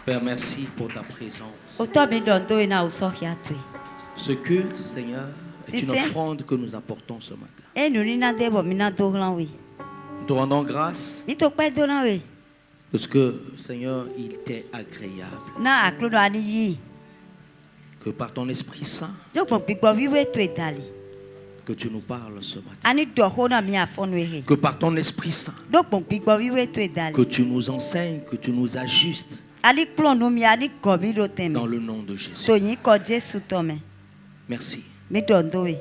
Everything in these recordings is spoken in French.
Père, merci pour ta présence. Autant me donne na usokia tu. Ce culte, Seigneur, est une offrande que nous apportons ce matin. E nuni na debo mina dolan we. Nous te rendons grâce Mi to pa dolan we. parce que, Seigneur, il t'est agréable. Na aklo do ani yi. Que par ton Esprit Saint, Jo pon gbigbo wiwe to edali. que tu nous parles ce matin. Ani do ho na mi afonu ehe. Que par ton Esprit Saint, Do pon gbigbo wiwe to edali. que tu nous enseignes, que tu nous ajustes Ali klon no mi ani gobi do teme. dans le nom de Jésus. To yin ko Jesu to me. Merci Mi dondo we.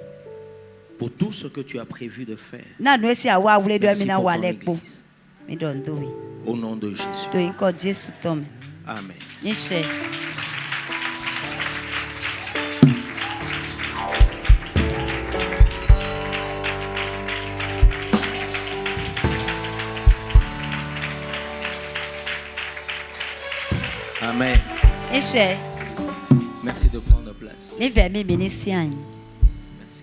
pour tout ce que tu as prévu de faire. Na no esi awa wule do Merci mi na pour ton wale po. Église. Mi dondo we. Au nom de Jésus. To yin ko Jesu to me. Amen. Ni she. Amen. Ni she. Merci de prendre place. Mi ve mi minisian. Merci.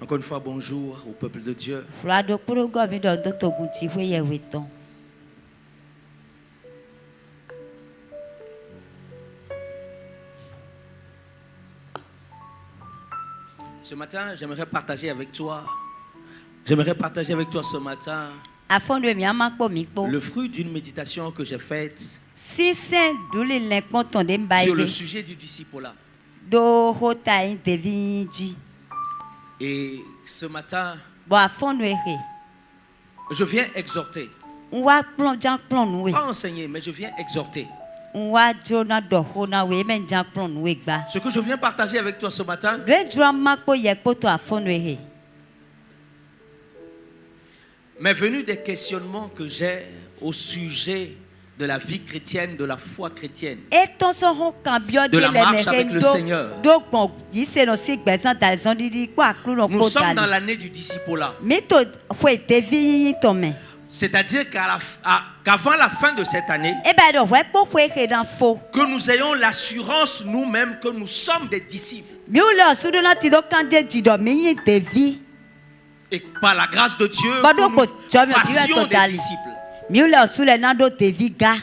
Encore une fois, bonjour au peuple de Dieu. Flado kuro go mi do to gunti we ye weton. Ce matin, j'aimerais partager avec toi ce matin Afonu mi amakpo mi po. le fruit d'une méditation que j'ai faite Si sen duli lenkpon ton de sur mbaile. le sujet du disciple-là. Do hota in devinji. Et ce matin, Bo afonu ehe. je viens exhorter, Nwa plon jan plon nu we. pas enseigner, mais je viens exhorter. Nwa jona do ho na we men jan plon nu we gba. Ce que je viens partager avec toi ce matin Le dra makpo ye kpo to afonu ehe. m'est venu des questionnements que j'ai au sujet de la vie chrétienne, de la foi chrétienne. E ton so ho kan bio De la le marche avec me le Seigneur. do kon yi se no si gbesan dalzon didi kwa aklu no Nous ko sommes dans dali. l'année du disciple-là. Mi to fwe devi to me. C'est-à-dire qu'avant la fin de cette année, E ba do we kpo fwe he dan fo. que nous ayons l'assurance nous-mêmes que nous sommes des disciples. Mi u lo sudu na ti do kan je jido mi yin devi. Et par la grâce de Dieu, Bado que ko nous jami fassions to des dali. disciples. Mi u lo su le na do devi ga.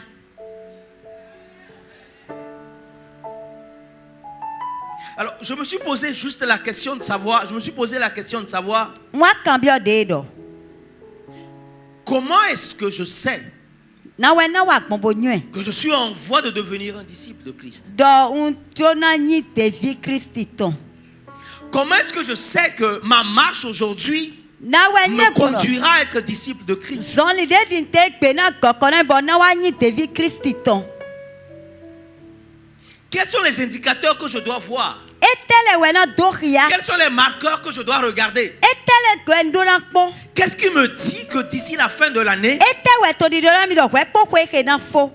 Alors, je me suis posé juste la question de savoir, Nwa kan bio de do. comment est-ce que je sais Na we na wa gbonbo nyu. que je suis en voie de devenir un disciple de Christ? Do un jona nyi devi Kristi ton. Comment est-ce que je sais que ma marche aujourd'hui Na we me ne kono. conduira à être disciple de Christ? Zon li de din te pe na kokona bo na wa nyi devi Kristi ton. Quels sont les indicateurs que je dois voir? Etele we na do ria. Quels sont les marqueurs que je dois regarder? Etele gwendo na kpon. Qu'est-ce qui me dit que d'ici la fin de l'année, Ete we to di do na mi do we kpo kwe he na fo.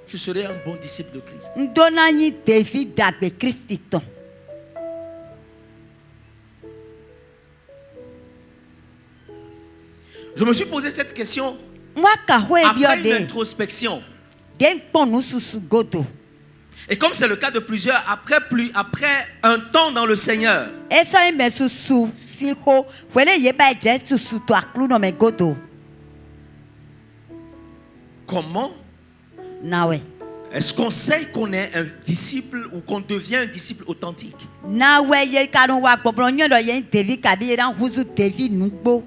je serai un bon disciple de Christ? Ndo na nyi devi dagbe Kristi ton. Je me suis posé cette question Nwa ka ho e bio après une de. introspection. Den kpon nu susu godo. Et comme c'est le cas de plusieurs, après un temps dans le Seigneur, Eso ime susu si ho. Wele ye ba je susu to aklu no me godo. comment Na we. est-ce qu'on sait qu'on est un disciple ou qu'on devient un disciple authentique? Na we ye karon wa gboblo nyo do ye devi kabi ye dan huzu devi nugbo.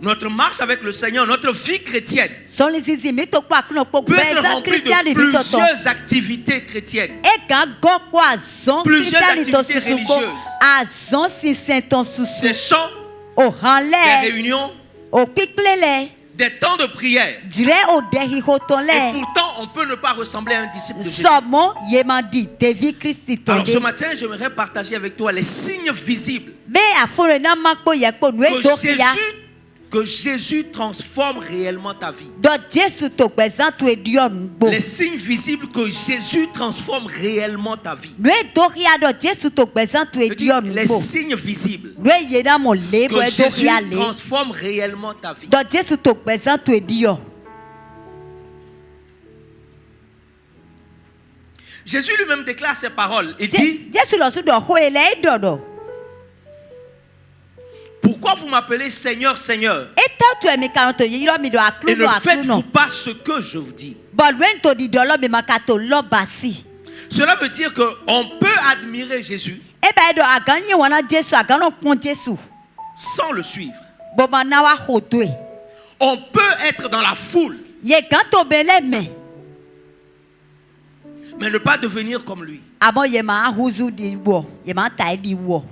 Notre marche avec le Seigneur, notre vie chrétienne Son li zizi mi to kwa kuno po peut être beza remplie Christian de mi to to. plusieurs activités chrétiennes. E kan go kwa zon Plusieurs Christian li to activités susu ko. religieuses. A zon si senton Des susu. chants, O des hanle. réunions, O piklele. des temps de prière. Dire o dehi Et hotonle. pourtant, on peut ne pas ressembler à un disciple de Jésus. Somo ye mandi devi Christi to Alors ce de. matin, j'aimerais partager avec toi les signes visibles Be afore na makpo ye ko nu que e do ya. Jésus que Jésus transforme réellement ta vie. dɔ Jesu to gbɛzã to ediɔ nugbo. Les signes visibles que Jésus transforme réellement ta vie. Nue doxia dɔ Jesu to gbɛzã to Je dis, ediɔ les nugbo. signes visibles Nue yena mo le que bɔ Jésus doxia le. transforme réellement ta vie. Dɔ Jesu to gbɛzã to ediɔ. Jésus lui-même déclare ces paroles. Il dit, Jesu lɔ su dɔ hoe le edɔ dɔ. pourquoi vous m'appelez Seigneur, Seigneur, Eta to emi kan to yirɔ mi dɔ aklu et ne nɔ aklu faites-vous nɔ. pas ce que je vous dis? Bɔn luen to di dɔ lɔ mi ma ka to lɔ basi. Cela veut dire qu'on peut admirer Jésus Eba dɔ agan nyi wɔna Jesu agan nɔ kpɔn Jesu. sans le suivre. Bɔn na wa ho doe. On peut être dans la foule, Ye gan to be le mɛ. mais ne pas devenir comme lui. Amɔ ye ma ahuzu di wɔ. Ye ma ta di wɔ.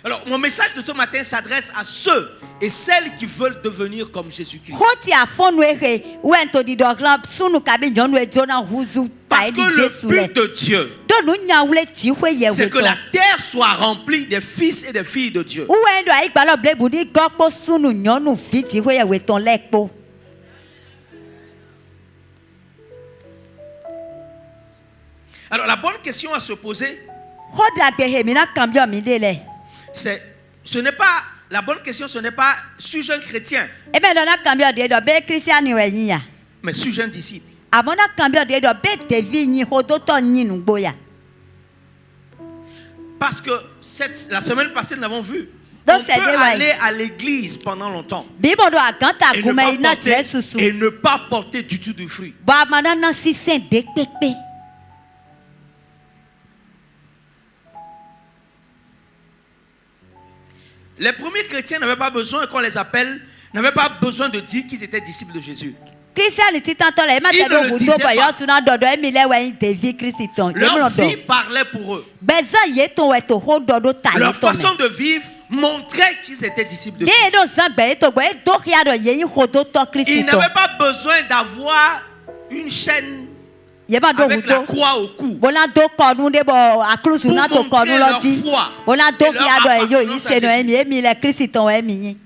Alors, mon message de ce matin s'adresse à ceux et celles qui veulent devenir comme Jésus-Christ. Hoti afɔnu ehe wɛn to di dɔ glan sunu kabi nyɔnu edzo na huzu ta Parce di que le Jesu lɛ. but de Dieu, Do nu nyawule tsi hoe ye c'est que wetɔ. la terre soit remplie des fils et des filles de Dieu. Uwɛn do ayi gbalɔ blebu ni gɔkpo sunu nyɔnu fi tsi hoe ye wetɔ lɛ kpo. Alors, la bonne question à se poser, Xɔdagbe he mi na kan biɔ mi de lɛ. ce n'est pas, la bonne question, ce n'est pas suis-je un chrétien, Ebe dɔ na kan biɔ de dɔ be kristiani wɛ nyi ya. mais suis-je un disciple. Amɔ na kan biɔ de dɔ be devi nyi hodotɔ nyi nugbo ya. Parce que la semaine passée, nous l'avons vu. Donc, On c'est peut des aller à l'église pendant longtemps Bibo do agan ta et gume ina jɛ et susu. ne pas porter du tout de fruit. Bɔn amana na sisɛn de kpekpe. Les premiers chrétiens n'avaient pas besoin qu'on les appelle, n'avaient pas besoin de dire qu'ils étaient disciples de Jésus. Kristiani titantɔ la ema Ils tɛ ne do le wudo disaient bɔ pas. yɔ suna dɔdɔ emi lɛ wɛ yin devi kristi tɔn. Leur vie parlait pour eux. Gbɛzã ye to wɛ to ho dɔ do ta ye Leur tɔ mɛ. façon de vivre montrait qu'ils étaient disciples de Ne ye Jésus. do zan gbɛ ye to gbɛ ye do xia dɔ ye yin hodotɔ kristi Ils tɔ. n'avaient pas besoin d'avoir une chaîne Ye ma do avec la wudo. croix au cou. Bona do kɔnu de bɔ akulusu na to Pour montrer kɔnu lɔ leur dzi. foi Bona do et leur xia dɔ ye yo yi appartenance à se nɔ Jésus. emi lɛ kristi tɔn wɛ emi yin.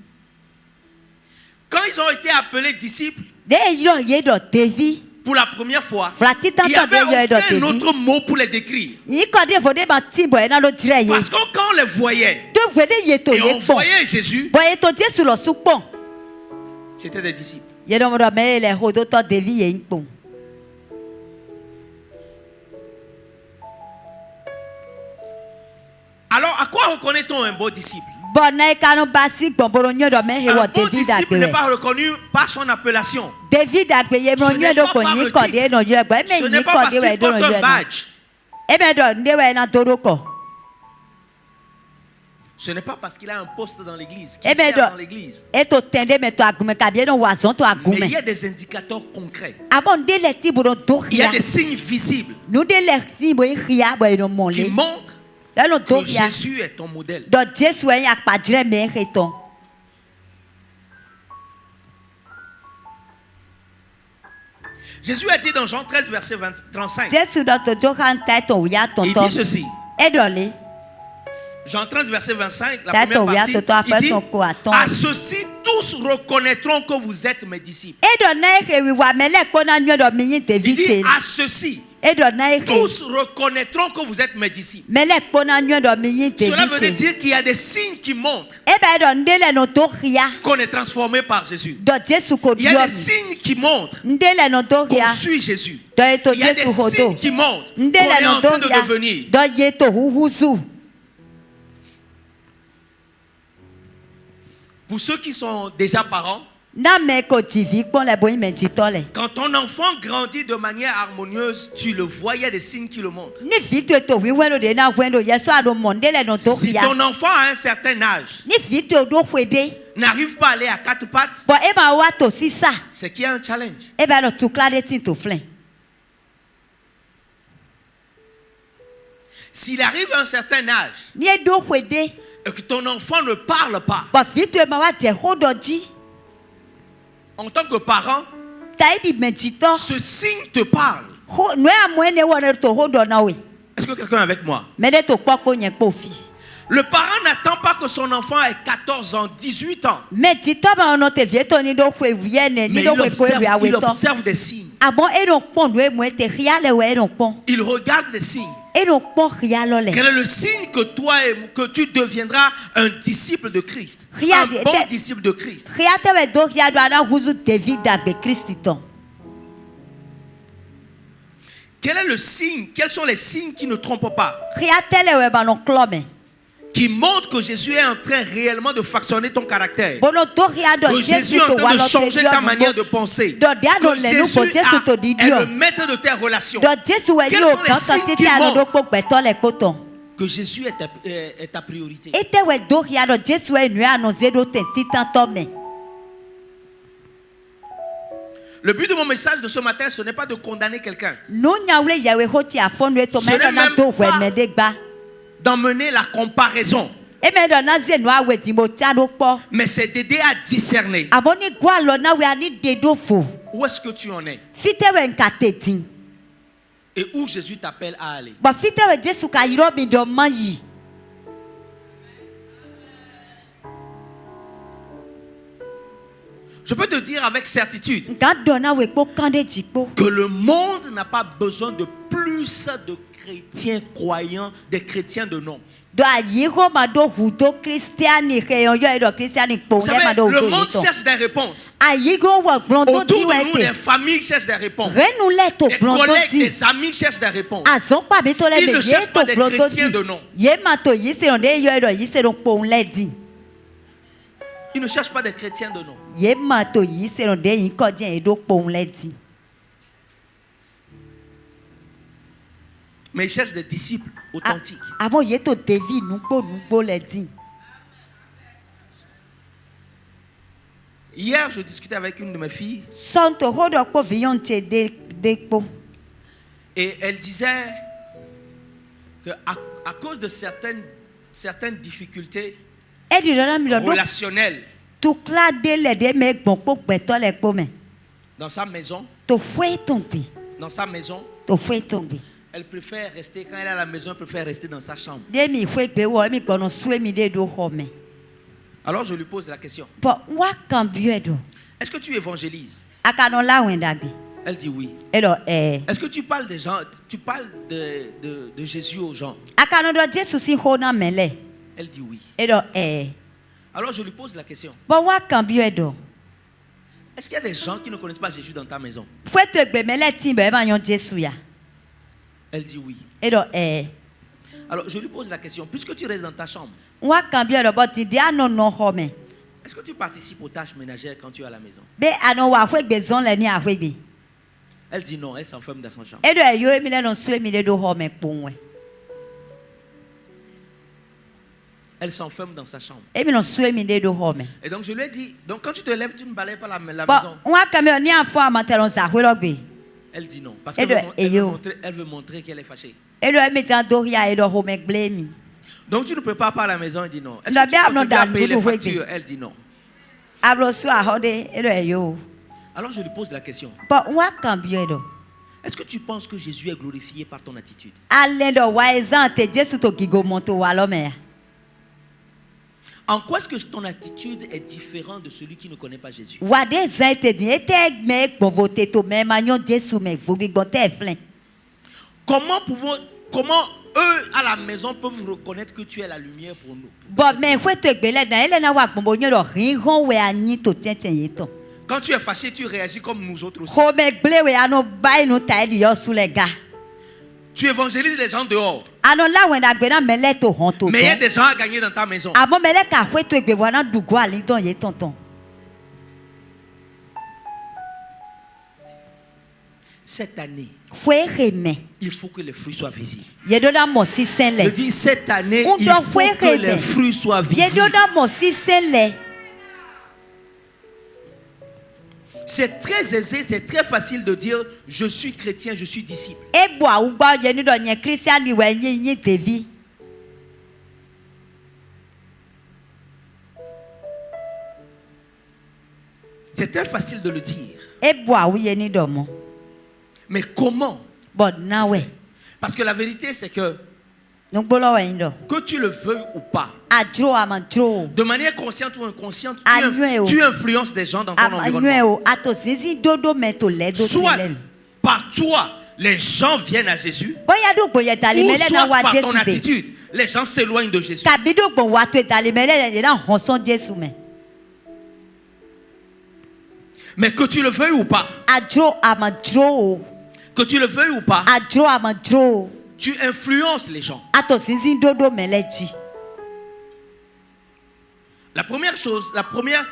Quand ils ont été appelés disciples Ne ye yɔ ye dɔ devi. pour la première fois, Fila il n'y titantɔ de yɔ avait ye dɔ aucun devi. autre mot pour les décrire. Yi kɔ de fo de ma ti bɔ ye na do dirɛ ye. Parce que quand on les voyait Do fo de ye to et ye on kpɔn. voyait Jésus, Bɔn ye to Jesu lɔ su kpɔn. c'était des disciples. Ye dɔ mo dɔ mɛ ye lɛ hodotɔ devi ye yin kpɔn. Alors, à quoi reconnaît-on un beau disciple? Bɔn na ye kanu basi gbɔnboro nyɔ dɔ mɛ he Un wɔ bon devi disciple dagbe n'est wɛ. pas reconnu par son appellation. Devi dagbe ye Ce mɔ n'est nyɔ do pas ko par nyi le kɔ de titre. nɔ yɛ gbɔ Ce eme n'est nyi pas kɔ parce de wɛ qu'il do porte nɔ un yɛ na. badge. Eme dɔ nde wɛ na do do kɔ. Ce n'est pas parce qu'il a un poste dans l'église, Eh qu'il ben, sert donc, dans l'église. E to tɛnde mɛ to agume kabi ye no wazɔn to Mais il agume. y a des indicateurs concrets. Abɔ nde lɛ ti bolo do Il y a xia. des signes visibles Nu de lɛ ti bo ye xia bɔ ye no mɔ qui le. montrent Lɛ no do que xia. Jésus est ton modèle. Dɔ Jesu yɛ akpadzrɛ mɛ he tɔn. Jésus a dit dans Jean 13, verset 35, Jesu dɔ to jo kan ta tɔn o ya tɔn il dit tɔn. ceci. E dɔ le. Jean 13, verset 25, la Tête première au partie, yato, toi, il dit, fais ton coup, attends. à ceux-ci tous reconnaîtront que vous êtes mes disciples. E dɔ na ehe wiwa mɛ lɛ kpɔ na nyɔ dɔ mi yin Il devi dit, tse. à ceux-ci E dɔ na ehe tous reconnaîtront que vous êtes mes disciples. mɛ lɛ kpɔ na nyɔ dɔ mi yin Cela devi veut tse. dire qu'il y a des signes qui montrent E bɛ dɔ nde lɛ no do xia. qu'on est transformé par Jésus. Dɔ Jesu ko Il y a des diɔ mi. signes qui montrent Nde lɛ no do qu'on xia. suit Jésus. Dɔ ye to Il y a des Jesu ho signes do. qui montrent qu'on Nde est lɛ no en do train de xia. devenir. Dɔ ye to huhuzu. Pour ceux qui sont déjà parents, Na mɛ ko divi kpɔn lɛ bo yin mɛ jitɔ lɛ. quand ton enfant grandit de manière harmonieuse, tu le vois, il y a des signes qui le montrent. Ni vi to to wiwɛ do de na wɛ do yɛsɔ ado mɔ nde lɛ no do Si xia. ton enfant à un certain âge Ni vi to do xue de. n'arrive pas à aller à quatre pattes, Bɔn e ma wa to sisa. c'est qu'il y a un challenge. E bɛ dɔ tukla de ti to filɛ. S'il arrive à un certain âge Ni e do xue de. et que ton enfant ne parle pas, Bɔn vi to ma wa jɛ ho dɔ dzi. en tant que parent, Ta e di mɛ jitɔ. ce signe te parle. Ho nu ya mɔ ne wɔ ne to ho dɔ na we. Est-ce que quelqu'un est avec moi? Mɛ de to kpɔ kpo nyɛ kpo fi. Le parent n'attend pas que son enfant ait 14 ans, 18 ans. Mais dis-toi, on te vient ton ido kwe vienne, Mais ni do kwe il observe des signes. Ah bon, et donc pon nous moi te rien le ouais donc pon. Il regarde des signes. Et donc pon rien le. Quel est le signe que toi et que tu deviendras un disciple de Christ, un bon disciple de Christ? Rien te donc ya doit na huzu David de Christon. Quel est le signe? Quels sont les signes qui ne trompent pas? Rien tele ouais ba non clome. Qui montre que Jésus est en train réellement de façonner ton caractère. Que Jésus est en train de changer ta manière de penser. Que Jésus est le maître de tes relations. Quels sont les signes qui montrent que Jésus est ta priorité? Le but de mon message de ce matin, ce n'est pas de condamner quelqu'un. Ce n'est même pas d'emmener la comparaison. Mais c'est d'aider à discerner. Où est-ce que tu en es? Et où Jésus t'appelle à aller. Je peux te dire avec certitude que le monde n'a pas besoin de plus de chrétiens croyants, des chrétiens de nom. Vous savez, le monde cherche des réponses. Autour de nous, les familles cherchent des réponses. Les collègues, les amis cherchent des réponses. Ils ne cherchent pas des chrétiens de nom. Ils ne cherchent pas des chrétiens de nom. Mais ils cherchent des disciples authentiques. Hier, je discutais avec une de mes filles. Et elle disait qu'à cause de certaines difficultés relationnelles dans sa maison, elle préfère rester, quand elle est à la maison, elle préfère rester dans sa chambre. Alors je lui pose la question. Est-ce que tu évangélises? Elle dit oui. Est-ce que tu parles des gens, tu parles de Jésus aux gens? Elle dit oui. Alors je lui pose la question. Est-ce qu'il y a des gens qui ne connaissent pas Jésus dans ta maison? Elle dit oui. Alors je lui pose la question. Puisque tu restes dans ta chambre, est-ce que tu participes aux tâches ménagères quand tu es à la maison? Elle dit non, elle s'enferme dans son chambre. Elle s'enferme dans sa chambre. Et donc je lui ai dit, donc quand tu te lèves, tu ne balayes pas la maison. Elle dit non, parce qu'elle veut montrer qu'elle est fâchée. Donc tu ne prépares pas la maison, elle dit non. Est-ce que tu contribues à payer les factures? Elle dit non. Alors je lui pose la question. Est-ce que tu penses que Jésus est glorifié par ton attitude? En quoi est-ce que ton attitude est différente de celui qui ne connaît pas Jésus? Comment eux à la maison peuvent reconnaître que tu es la lumière pour nous? Quand tu es fâché, tu réagis comme nous autres aussi. Tu évangélises les gens dehors. Mais il y a des gens à gagner dans ta maison. Cette année, il faut que les fruits soient visibles. Je dis cette année, il faut que les fruits soient visibles. C'est très aisé, c'est très facile de dire je suis chrétien, je suis disciple. C'est très facile de le dire. Mais comment? Parce que la vérité c'est que Que tu le veuilles ou pas, de manière consciente ou inconsciente, tu influences des gens dans ton environnement. Soit par toi, les gens viennent à Jésus, ou soit par ton attitude, les gens s'éloignent de Jésus. Mais que tu le veuilles ou pas, que tu le veuilles ou pas, tu influences les gens. La première chose, la première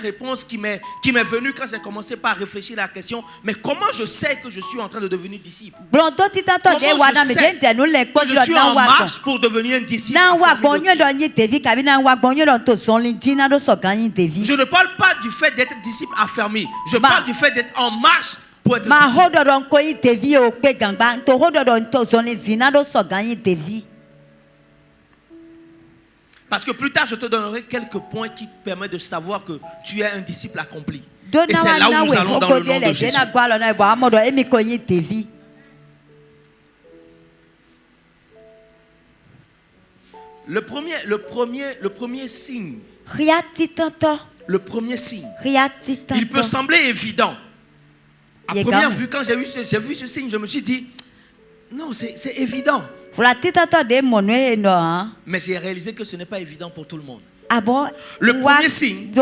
réponse qui m'est venue quand j'ai commencé par réfléchir à la question, mais comment je sais que je suis en train de devenir disciple? Comment je sais que je suis en marche pour devenir un disciple? Je ne parle pas du fait d'être disciple affermi. Je parle du fait d'être en marche pour être disciple. Parce que plus tard, je te donnerai quelques points qui te permettent de savoir que tu es un disciple accompli. Et c'est là où nous allons dans le nom de Jésus. Le premier signe, il peut sembler évident. À première vue, quand j'ai vu ce signe, je me suis dit, non, c'est évident. Mais j'ai réalisé que ce n'est pas évident pour tout le monde. Le premier signe que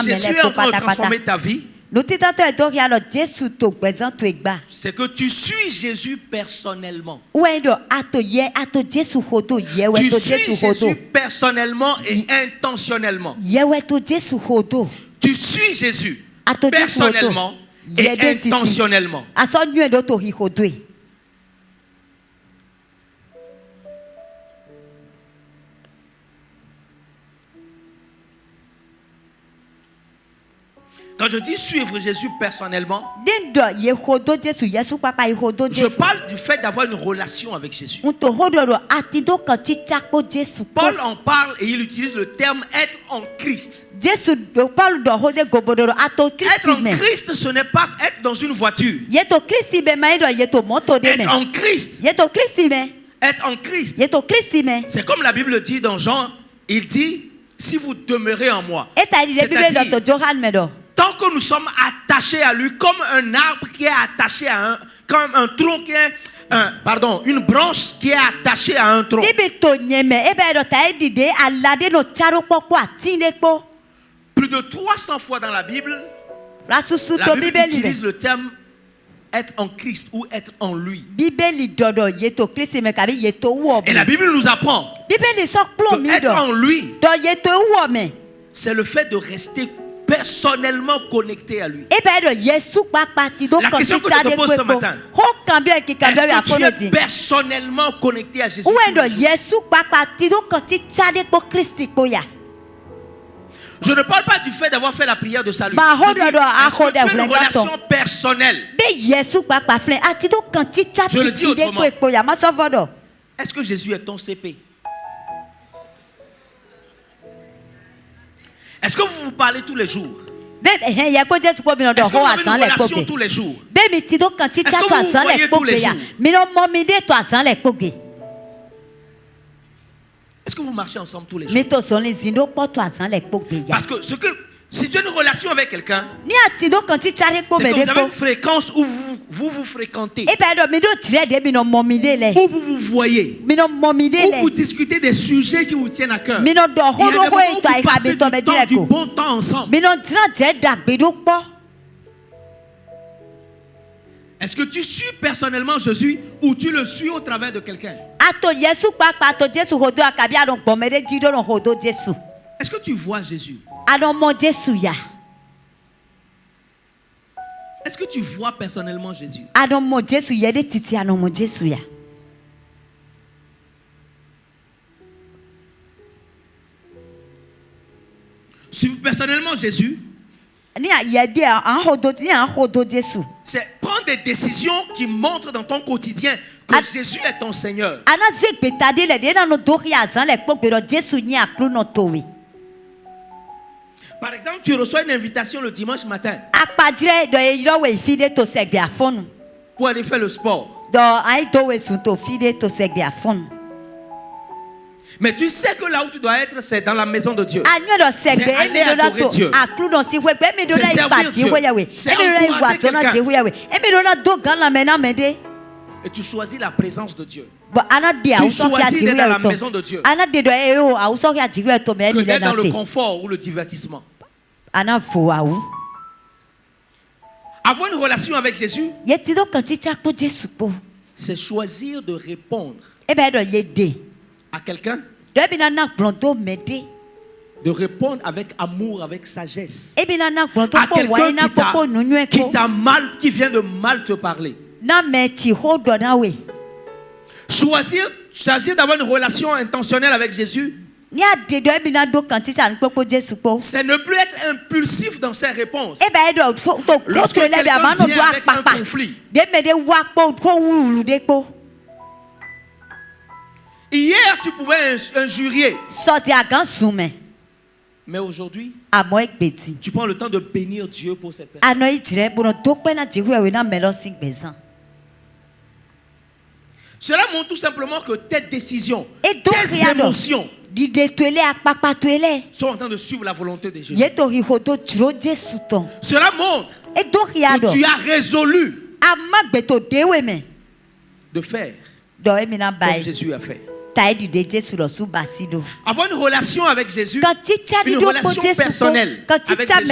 Jésus est en train de transformer ta vie, c'est que tu suis Jésus personnellement. Tu suis Jésus personnellement et intentionnellement. Tu suis Jésus personnellement et intentionnellement. Quand je dis suivre Jésus personnellement, je parle du fait d'avoir une relation avec Jésus. Paul en parle et il utilise le terme être en Christ. Être en Christ, ce n'est pas être dans une voiture. Être en Christ. Être en Christ. C'est comme la Bible dit dans Jean, il dit, si vous demeurez en moi. C'est-à-dire, tant que nous sommes attachés à lui, comme un arbre qui est attaché à comme un tronc qui est, une branche qui est attachée à un tronc. Plus de 300 fois dans la Bible utilise le terme être en Christ ou être en lui. Et la Bible nous apprend que être en lui, c'est le fait de rester personnellement connecté à lui. La question que je te pose ce matin, est-ce que tu es personnellement connecté à Jésus? Je ne parle pas du fait d'avoir fait la prière de salut. Est-ce que tu as une relation personnelle? Je le dis autrement. Est-ce que Jésus est ton CP? Est-ce que vous vous parlez tous les jours? Est-ce que vous avez une relation tous les jours? Est-ce que vous vous voyez tous les jours? Est-ce que vous marchez ensemble tous les jours? Parce que si tu as une relation avec quelqu'un, c'est que vous avez une fréquence où vous fréquentez, où vous vous voyez, où vous discutez des sujets qui vous tiennent à cœur. Il y a des moments où vous passez du bon temps ensemble. Est-ce que tu suis personnellement Jésus ou tu le suis au travers de quelqu'un? Est-ce que tu vois Jésus? Est-ce que tu vois personnellement Jésus? Suivre personnellement Jésus, c'est prendre des décisions qui montrent dans ton quotidien que Jésus est ton Seigneur. Par exemple, tu reçois une invitation le dimanche matin pour aller faire le sport. Mais tu sais que là où tu dois être, c'est dans la maison de Dieu. C'est aller adorer Dieu. C'est servir Dieu. C'est encourager quelqu'un. Et tu choisis la présence de Dieu. Tu choisis d'être dans la maison de Dieu que d'être dans le confort ou le divertissement. Avoir une relation avec Jésus, c'est choisir de répondre à quelqu'un, de répondre avec amour, avec sagesse à quelqu'un qui vient de mal te parler. Choisir d'avoir une relation intentionnelle avec Jésus, c'est ne plus être impulsif dans ses réponses. Lorsque quelqu'un vient avec un conflit. Hier, tu pouvais injurier. Mais aujourd'hui, tu prends le temps de bénir Dieu pour cette personne. Cela montre tout simplement que tes décisions, tes émotions sont en train de suivre la volonté de Jésus. Cela montre que tu as résolu de faire comme Jésus a fait. Avoir une relation avec Jésus, une relation personnelle avec Jésus,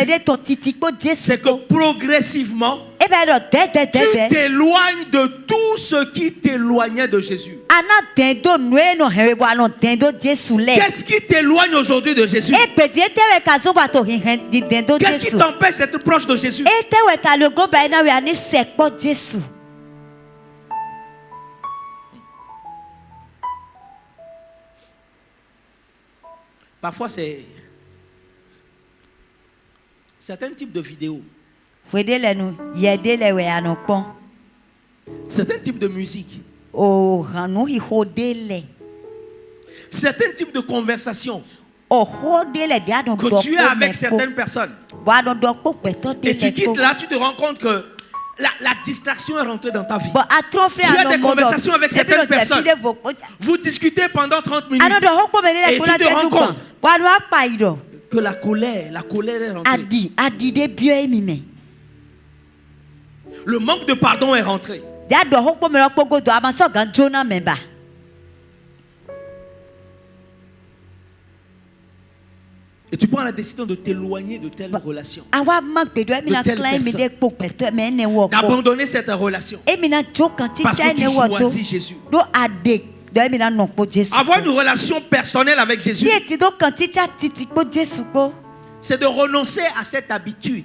c'est que progressivement, tu t'éloignes de tout ce qui t'éloignait de Jésus. Qu'est-ce qui t'éloigne aujourd'hui de Jésus? Qu'est-ce qui t'empêche d'être proche de Jésus? Parfois, c'est certains types de vidéos, certains types de musique, certains types de conversations que tu as avec certaines personnes. Et tu quittes là, tu te rends compte que la distraction est rentrée dans ta vie. Tu as des conversations avec certaines personnes. Vous discutez pendant 30 minutes. Et tu te rends compte que la colère est rentrée. Le manque de pardon est rentré. Et tu prends la décision de t'éloigner de telle relation, de telle personne, d'abandonner cette relation parce que tu choisis Jésus. Avoir une relation personnelle avec Jésus, c'est de renoncer à cette habitude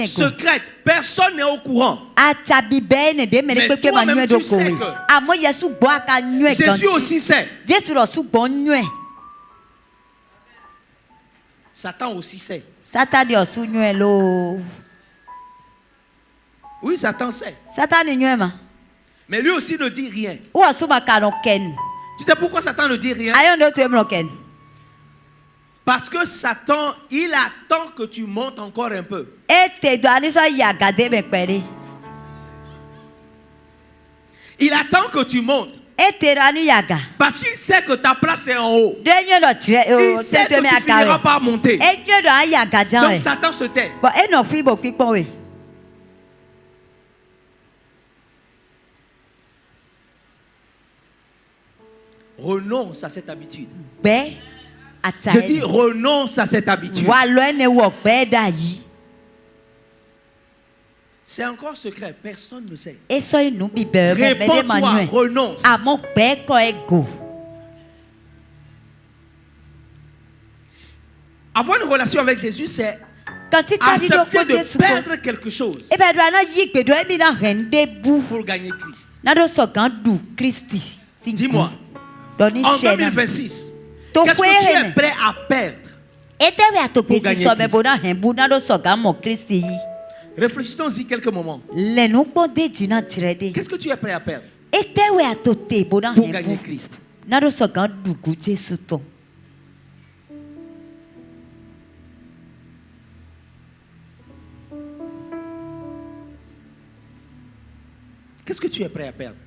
secrète. Personne n'est au courant. Mais toi-même, tu sais que Jésus aussi sait. Satan aussi sait. Oui, Satan sait. Mais lui aussi ne dit rien. Tu sais pourquoi Satan ne dit rien? Parce que Satan, il attend que tu montes encore un peu. Il attend que tu montes. Parce qu'il sait que ta place est en haut. Il sait que tu finiras par monter. Donc Satan se tait. Renonce à cette habitude. Je dis renonce à cette habitude. C'est encore secret, personne ne sait. Réponds-toi, renonce. Avoir une relation avec Jésus, c'est accepter de perdre quelque chose pour gagner Christ. Dis-moi, en 2026, qu'est-ce que tu es prêt à perdre pour gagner Christ? Réfléchissons-y quelques moments. Qu'est-ce que tu es prêt à perdre pour gagner Christ? Qu'est-ce que tu es prêt à perdre?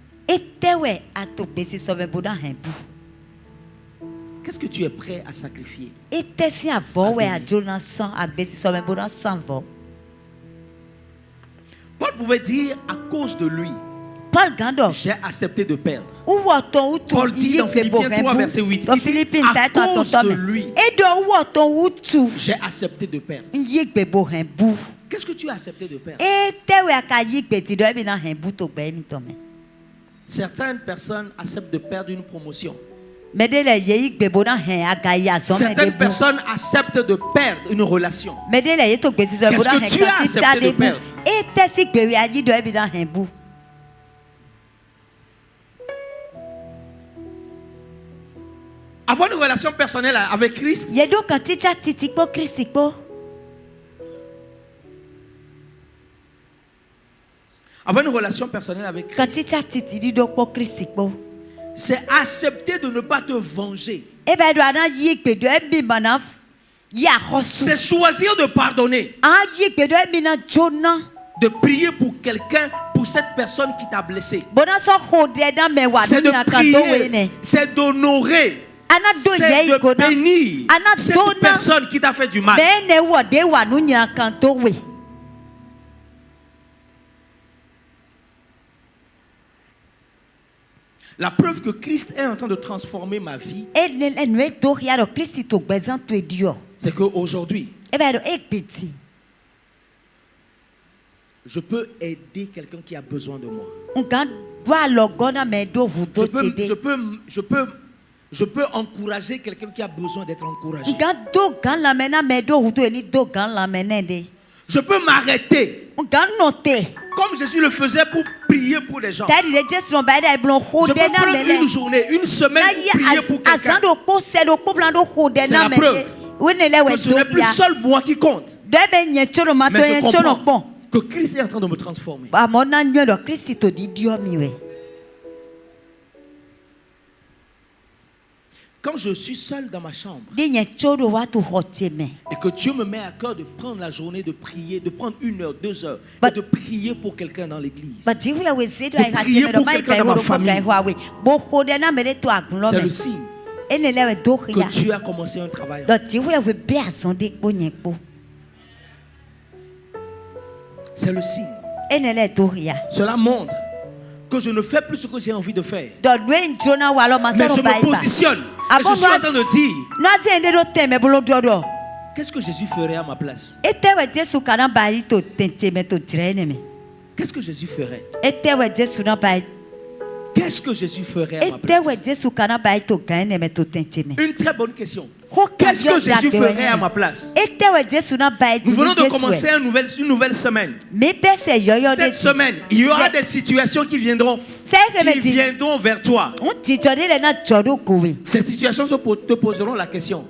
Qu'est-ce que tu es prêt à sacrifier? Paul pouvait dire à cause de lui, j'ai accepté de perdre. Paul dit dans Philippiens 3 verset 8, il dit, à cause de lui, j'ai accepté de perdre. Qu'est-ce que tu as accepté de perdre? Certaines personnes acceptent de perdre une promotion. Certaines personnes acceptent de perdre une relation. Qu'est-ce que tu as accepté de perdre? Avoir une relation personnelle avec Christ, avoir une relation personnelle avec Christ, c'est accepter de ne pas te venger. C'est choisir de pardonner. De prier pour quelqu'un, pour cette personne qui t'a blessé. C'est de prier, c'est d'honorer, c'est de bénir cette personne qui t'a fait du mal. La preuve que Christ est en train de transformer ma vie, c'est qu'aujourd'hui, je peux aider quelqu'un qui a besoin de moi. Je peux encourager quelqu'un qui a besoin d'être encouragé. Je peux m'arrêter. Comme Jésus le faisait pour prier pour les gens. Je peux prendre une journée, une semaine pour prier pour quelqu'un. C'est la preuve que ce n'est plus seul moi qui compte. Mais je comprends que Christ est en train de me transformer. Quand je suis seul dans ma chambre et que Dieu me met à cœur de prendre la journée de prier, de prendre 1 heure, 2 heures et de prier pour quelqu'un dans l'église, de prier pour quelqu'un dans ma famille, c'est le signe que Dieu a commencé un travail. C'est le signe. Cela montre que je ne fais plus ce que j'ai envie de faire. Mais je me positionne. Et je suis en train de dire, qu'est-ce que Jésus ferait à ma place? Qu'est-ce que Jésus ferait? Qu'est-ce que Jésus ferait à ma place? Une très bonne question. Qu'est-ce que Jésus ferait à ma place? Nous venons de commencer une nouvelle semaine. Cette semaine, il y aura des situations qui viendront vers toi. Ces situations te poseront la question.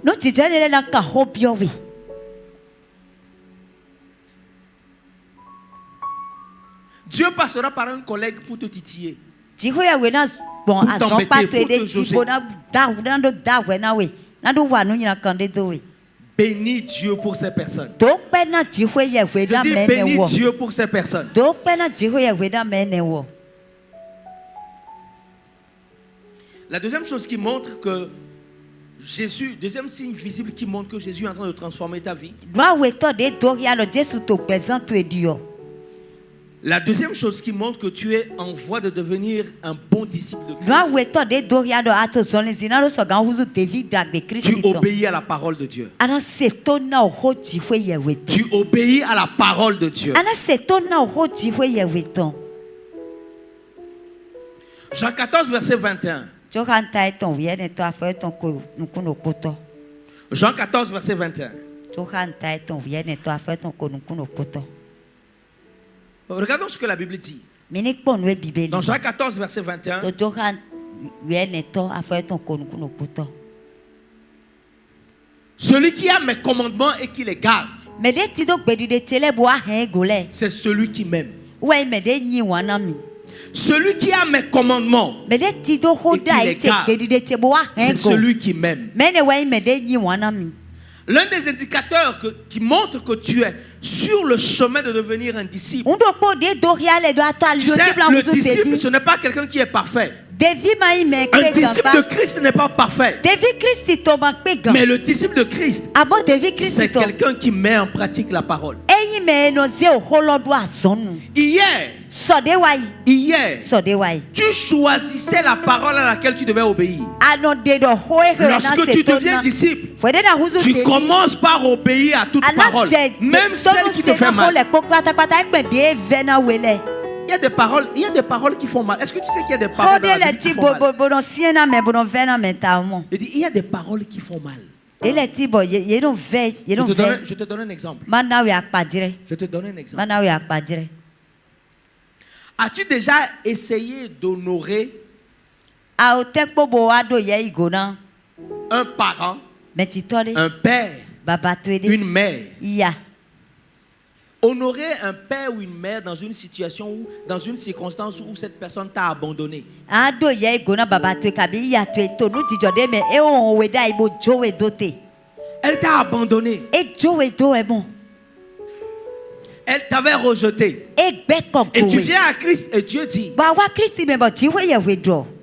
Dieu passera par un collègue pour te titiller. Pour t'embêter, pour te jauger. Bénis Dieu pour ces personnes. Je dis bénis Dieu pour ces personnes. La deuxième chose qui montre que Jésus, deuxième signe visible qui montre que Jésus est en train de transformer ta vie. La deuxième chose qui montre que tu es en voie de devenir un bon disciple de Christ. Tu obéis à la parole de Dieu. Tu obéis à la parole de Dieu. Jean 14, verset 21. Jean 14, verset 21. Regardons ce que la Bible dit. Dans Jean 14, verset 21. Celui qui a mes commandements et qui les garde, c'est celui qui m'aime. Celui qui a mes commandements et qui les garde, c'est celui qui m'aime. L'un des indicateurs qui montre que tu es sur le chemin de devenir un disciple. Tu sais, le disciple, ce n'est pas quelqu'un qui est parfait. Un disciple de Christ n'est pas parfait. Mais le disciple de Christ, c'est quelqu'un qui met en pratique la parole. Hier, tu choisissais la parole à laquelle tu devais obéir. Lorsque tu deviens disciple, tu commences par obéir à toute parole, même celle qui te fait mal. Il y a des paroles qui font mal. Est-ce que tu sais qu'il y a des paroles dans la Bible qui font mal? Il dit, il y a des paroles qui font mal. Je te donne un exemple. Je te donne un exemple. As-tu déjà essayé d'honorer un parent, un père, une mère? Honorer un père ou une mère dans une situation ou dans une circonstance où cette personne t'a abandonné. Elle t'a abandonné. Elle t'avait rejeté. Et tu viens à Christ et Dieu dit,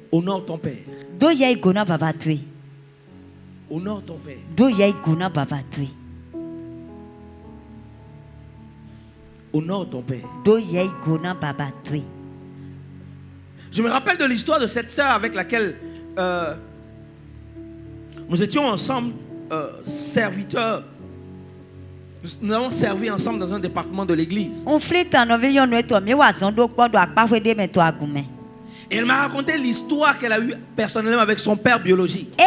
honore ton père. Honore ton père. Honore ton père. Je me rappelle de l'histoire de cette sœur avec laquelle nous étions ensemble serviteurs. Nous avons servi ensemble dans un département de l'église. Et elle m'a raconté l'histoire qu'elle a eue personnellement avec son père biologique.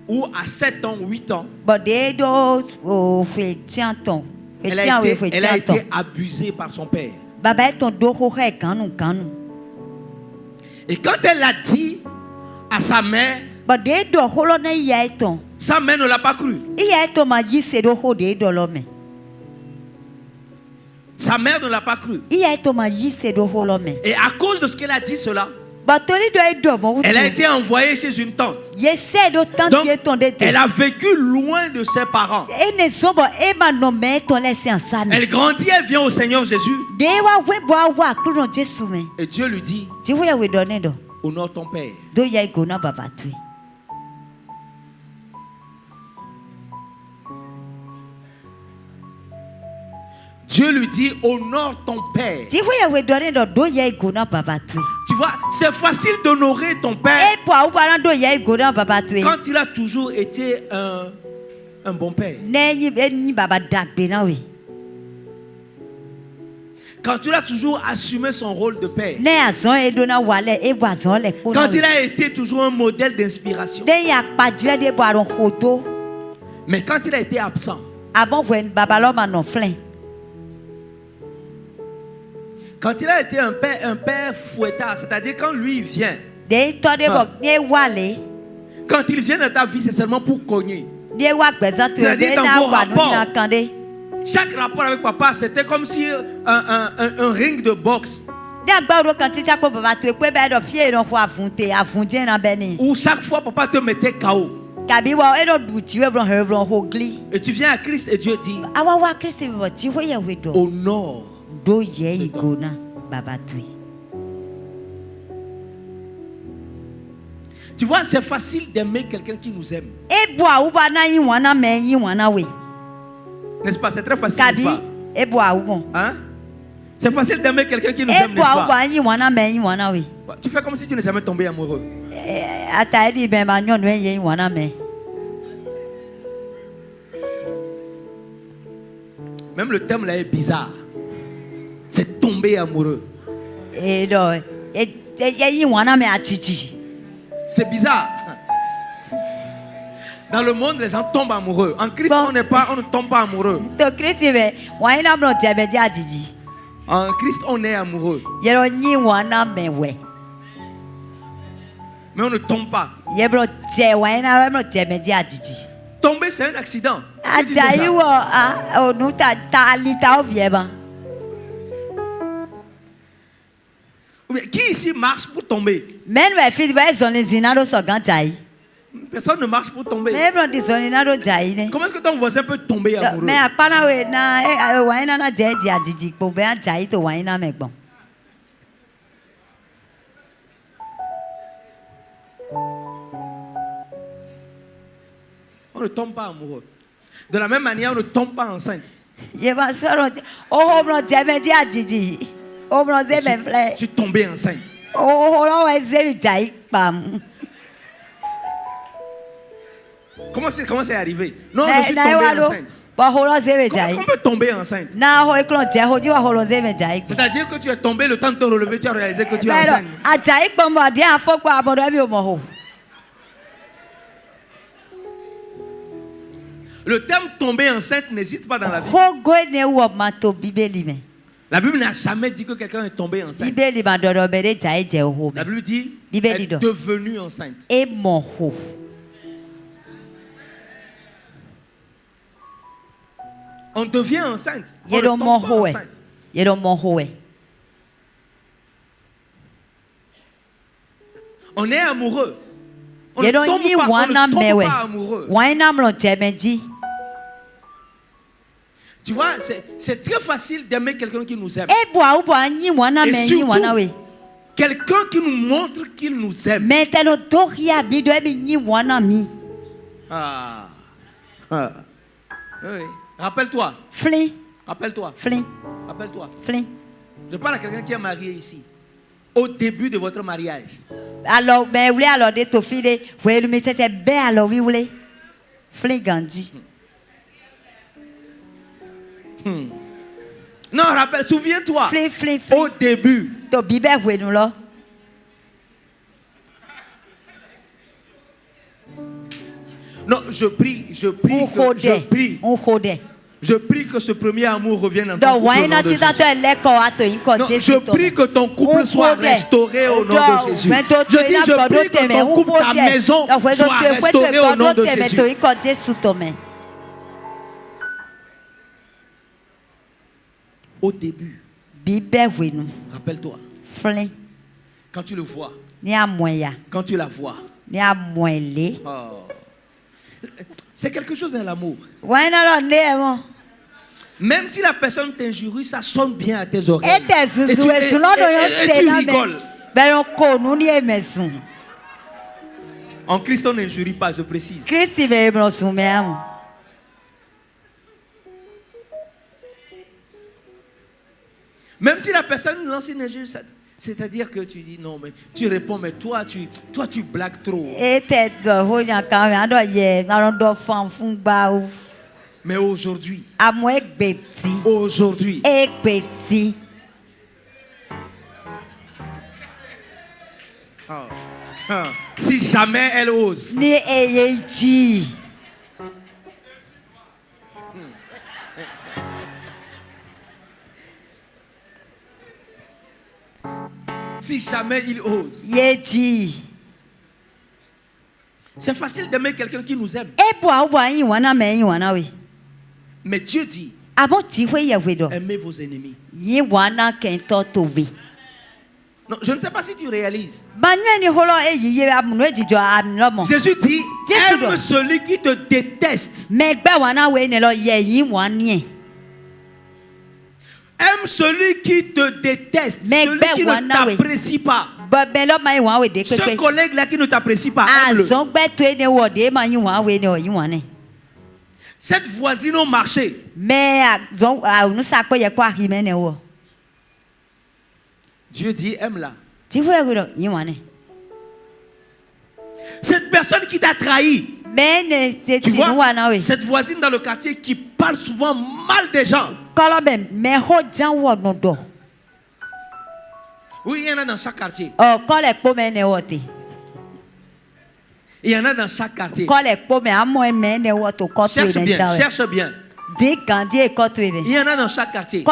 Où à 7 ans, 8 ans, elle a été abusée par son père. Et quand elle l'a dit à sa mère, sa mère ne l'a pas cru. Sa mère ne l'a pas cru. Et à cause de ce qu'elle a dit cela, elle a été envoyée chez une tante. Donc, elle a vécu loin de ses parents. Elle grandit, elle vient au Seigneur Jésus. Et Dieu lui dit, honore ton père. Dieu lui dit, honore ton père. Tu vois, c'est facile d'honorer ton père quand il a toujours été un bon père. Quand il a toujours assumé son rôle de père. Quand il a été toujours un modèle d'inspiration. Mais quand il a été absent, quand il a été un père fouettard, c'est-à-dire quand lui il vient, quand il vient dans ta vie, c'est seulement pour cogner. C'est-à-dire dans vos rapports. Chaque rapport avec papa, c'était comme si un ring de boxe. Où chaque fois papa te mettait KO. Et tu viens à Christ et Dieu dit, honore. Tu vois, c'est facile d'aimer quelqu'un qui nous aime. N'est-ce pas? C'est très facile, n'est-ce pas? Hein? C'est facile d'aimer quelqu'un qui nous aime, n'est-ce pas? Tu fais comme si tu n'es jamais tombé amoureux. Même le thème là est bizarre. C'est tomber amoureux. C'est bizarre. Dans le monde, les gens tombent amoureux. En Christ, on ne tombe pas amoureux. En Christ, on est amoureux. Mais on ne tombe pas. Tomber, c'est un accident. Qui ici marche pour tomber? Personne ne marche pour tomber. Comment est-ce que ton voisin peut tomber amoureux? On ne tombe pas amoureux. De la même manière, on ne tombe pas enceinte. Je suis tombé enceinte. Comment c'est arrivé? Non, je suis tombé enceinte. Comment on peut tomber enceinte? C'est-à-dire que tu es tombé, le temps de te relever, tu as réalisé que tu es enceinte. Le terme tomber enceinte n'existe pas dans la Bible. La Bible n'a jamais dit que quelqu'un est tombé enceinte. La Bible dit est devenue enceinte. On devient enceinte. On ne tombe pas enceinte. On est amoureux. On ne tombe pas amoureux. Tu vois, c'est très facile d'aimer quelqu'un qui nous aime. Et surtout, quelqu'un qui nous montre qu'il nous aime. Oui. Rappelle-toi. Rappelle-toi. Je parle à quelqu'un qui est marié ici. Au début de votre mariage. Alors, non, rappelle, souviens-toi. Au début. Non, je prie que ce premier amour revienne en ton couple au nom de Jésus. Non, je prie que ton couple soit restauré au nom de Jésus. Je prie que ton couple, ta maison soit restaurée au nom de Jésus. Au début, rappelle-toi, quand tu le vois, quand tu la vois, c'est quelque chose dans l'amour. Même si la personne t'injurie, ça sonne bien à tes oreilles. Et tu rigoles. En Christ, on n'injurie pas, je précise. Même si la personne lance une injure, c'est-à-dire que tu dis non, mais tu réponds, mais toi tu blagues trop. Mais aujourd'hui, si jamais elle ose, si jamais il ose, c'est facile d'aimer quelqu'un qui nous aime. Mais Dieu dit, aimez vos ennemis. Non, je ne sais pas si tu réalises. Jésus dit, aime celui qui te déteste. Aime celui qui te déteste, celui qui ne t'apprécie pas. Ce collègue-là qui ne t'apprécie pas, aime-le. Cette voisine au marché. Dieu dit, aime-la. Cette personne qui t'a trahi. Tu vois, cette voisine dans le quartier qui parle souvent mal des gens. Oui, il y en a dans chaque quartier. Il y en a dans chaque quartier. Cherche bien, cherche bien. Il y en a dans chaque quartier.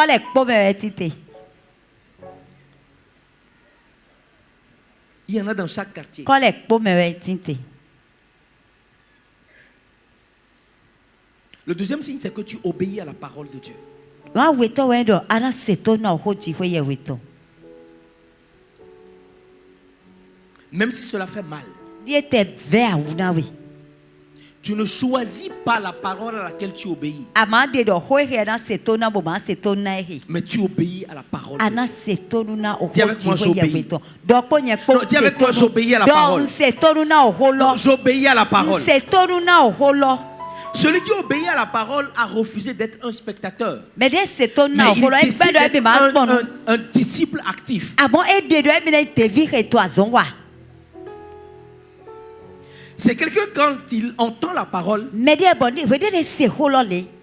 Il y en a dans chaque quartier. Le deuxième signe, c'est que tu obéis à la parole de Dieu. Même si cela fait mal. Tu ne choisis pas la parole à laquelle tu obéis. Mais tu obéis à la parole de Dieu. Dis avec moi, j'obéis. Non, dis avec moi, j'obéis à la parole. Non, j'obéis à la parole. Celui qui obéit à la parole a refusé d'être un spectateur. Mais il décide d'être un disciple actif. C'est quelqu'un, quand il entend la parole,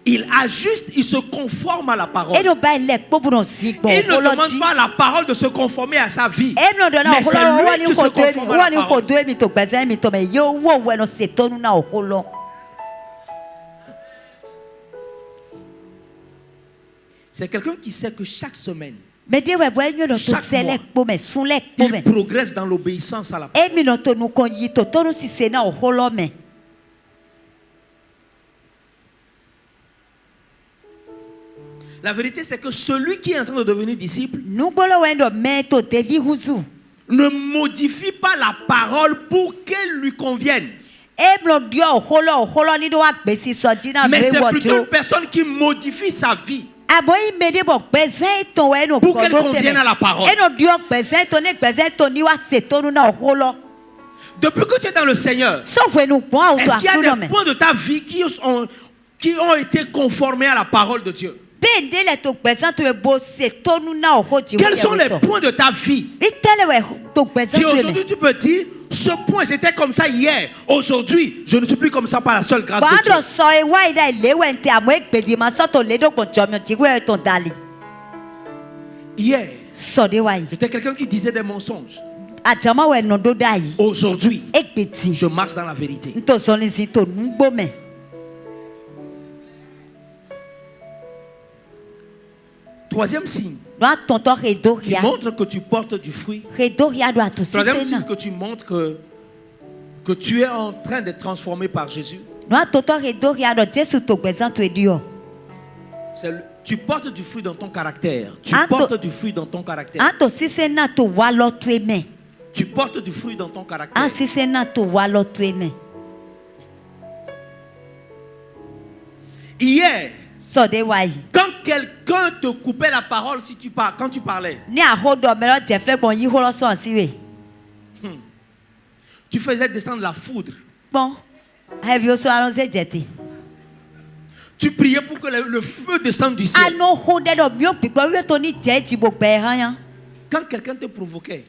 il ajuste, il se conforme à la parole. Il ne demande pas à la parole de se conformer à sa vie. Mais c'est lui qui se conforme à la parole. C'est quelqu'un qui sait que chaque semaine, chaque mois, il progresse dans l'obéissance à la parole. La vérité, c'est que celui qui est en train de devenir disciple ne modifie pas la parole pour qu'elle lui convienne. Mais c'est plutôt une personne qui modifie sa vie pour qu'elle convienne à la parole. Depuis que tu es dans le Seigneur, est-ce qu'il y a des points de ta vie qui ont été conformés à la parole de Dieu? Quels sont les points de ta vie qui aujourd'hui tu peux dire, ce point j'étais comme ça hier, aujourd'hui je ne suis plus comme ça par la seule grâce de Dieu. Hier, j'étais quelqu'un qui disait des mensonges. Aujourd'hui, je marche dans la vérité. Troisième signe qui montre que tu portes du fruit. Troisième signe que tu montres que tu es en train d'être transformé par Jésus. Tu portes du fruit dans ton caractère. Tu portes du fruit dans ton caractère. Tu portes du fruit dans ton caractère. Hier, quand quelqu'un te coupait la parole quand tu parlais, tu faisais descendre la foudre. Tu priais pour que le feu descende du ciel. Quand quelqu'un te provoquait,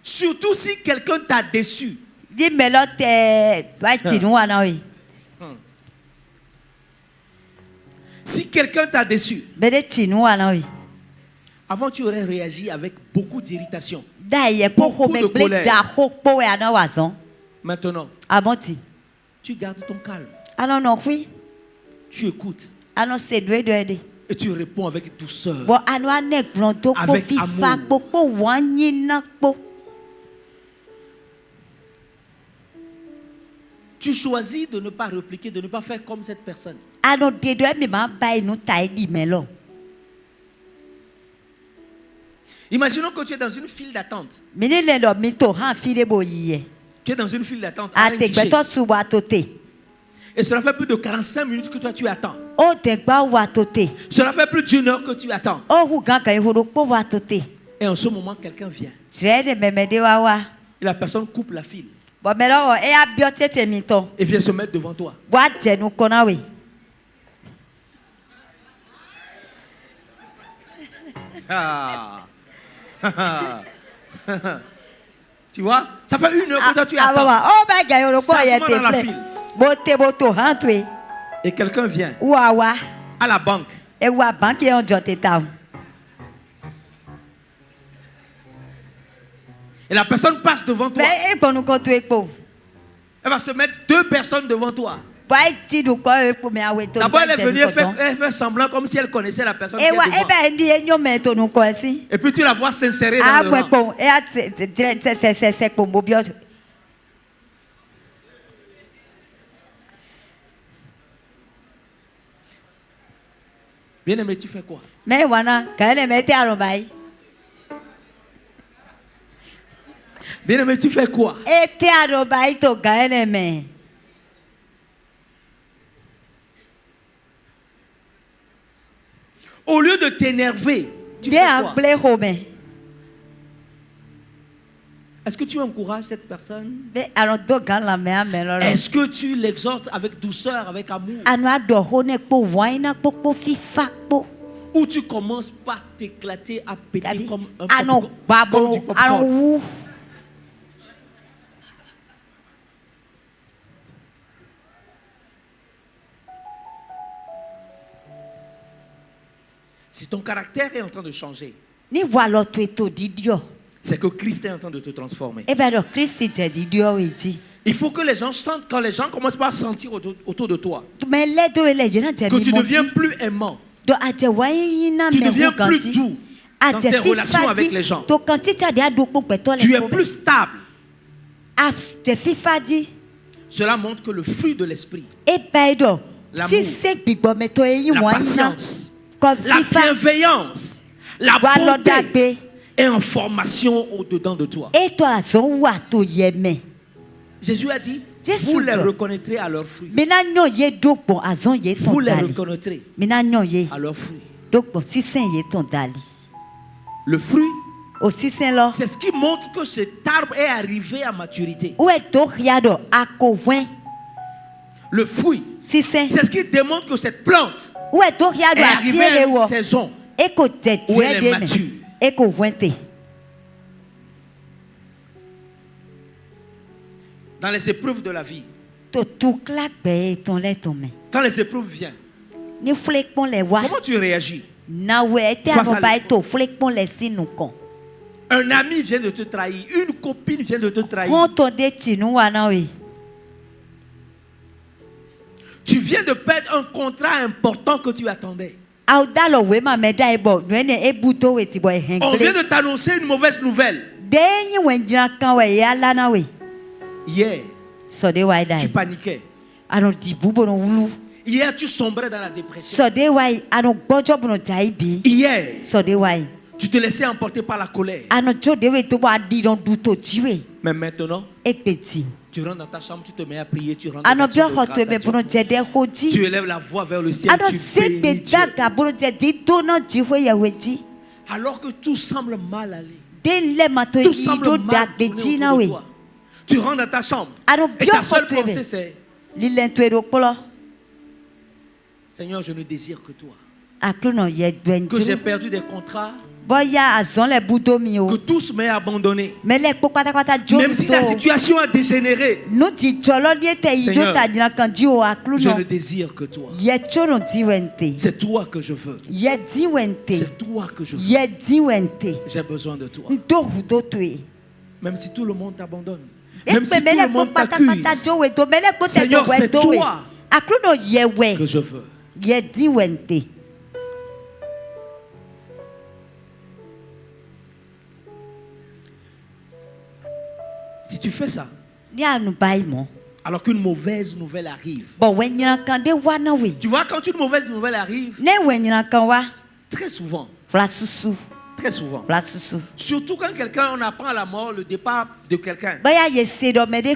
surtout si quelqu'un t'a déçu, si quelqu'un t'a déçu, avant tu aurais réagi avec beaucoup d'irritation, beaucoup de colère. Maintenant, tu gardes ton calme. Tu écoutes. Et tu réponds avec douceur, avec amour. Tu choisis de ne pas répliquer, de ne pas faire comme cette personne. Imaginons que tu es dans une file d'attente. Tu es dans une file d'attente à un guichet. Et cela fait plus de 45 minutes que toi tu attends. Cela fait plus d'1 heure que tu attends. Et en ce moment, quelqu'un vient. Et la personne coupe la file. Et vient se mettre devant toi. Tu vois, ça fait 1 heure que toi tu attends. Sagement dans la file. Et quelqu'un vient à la banque. Et la personne passe devant toi. Elle va se mettre 2 personnes devant toi. D'abord, elle est venue faire semblant comme si elle connaissait la personne qui est devant. Et puis tu la vois s'insérer dans le rang. Bien aimé, tu fais quoi? Bien-aimé, tu fais quoi? Au lieu de t'énerver, tu fais quoi? Est-ce que tu encourages cette personne? Est-ce que tu l'exhortes avec douceur, avec amour? Ou tu commences par t'éclater à péter comme du popcorn? Si ton caractère est en train de changer, c'est que Christ est en train de te transformer. Il faut que les gens sentent, quand les gens commencent par sentir autour de toi, que tu deviens plus aimant, tu deviens plus doux dans tes relations avec les gens. Tu es plus stable. Cela montre que le fruit de l'esprit, l'amour, la patience, la bienveillance, la bonté est en formation au-dedans de toi. Jésus a dit, vous les reconnaîtrez à leurs fruits. Vous les reconnaîtrez à leurs fruits. Le fruit, c'est ce qui montre que cet arbre est arrivé à maturité. Le fruit, c'est ce qui démontre que cette plante est arrivée à une saison où elle est mature. Dans les épreuves de la vie, quand les épreuves viennent, comment tu réagis face à l'épreuve? Un ami vient de te trahir, une copine vient de te trahir. Tu viens de perdre un contrat important que tu attendais. On vient de t'annoncer une mauvaise nouvelle. Hier, tu paniquais. Hier, tu sombrais dans la dépression. Hier, tu te laissais emporter par la colère. Mais maintenant, tu rentres dans ta chambre, tu te mets à prier, tu rentres dans ta chambre, tu élèves la voix vers le ciel, tu bénis Dieu. Alors que tout semble mal aller, tout semble mal tourner autour de toi. Tu rentres dans ta chambre et ta seule pensée c'est: Seigneur, je ne désire que toi. Que j'ai perdu des contrats, que tous m'aient abandonné. Même si la situation a dégénéré, Seigneur, je ne désire que toi. C'est toi que je veux. C'est toi que je veux. J'ai besoin de toi. Même si tout le monde t'abandonne, même si tout le monde t'accuse, Seigneur, c'est toi que je veux. Si tu fais ça, alors qu'une mauvaise nouvelle arrive, tu vois, quand une mauvaise nouvelle arrive, très souvent, surtout quand on apprend à la mort, le départ de quelqu'un,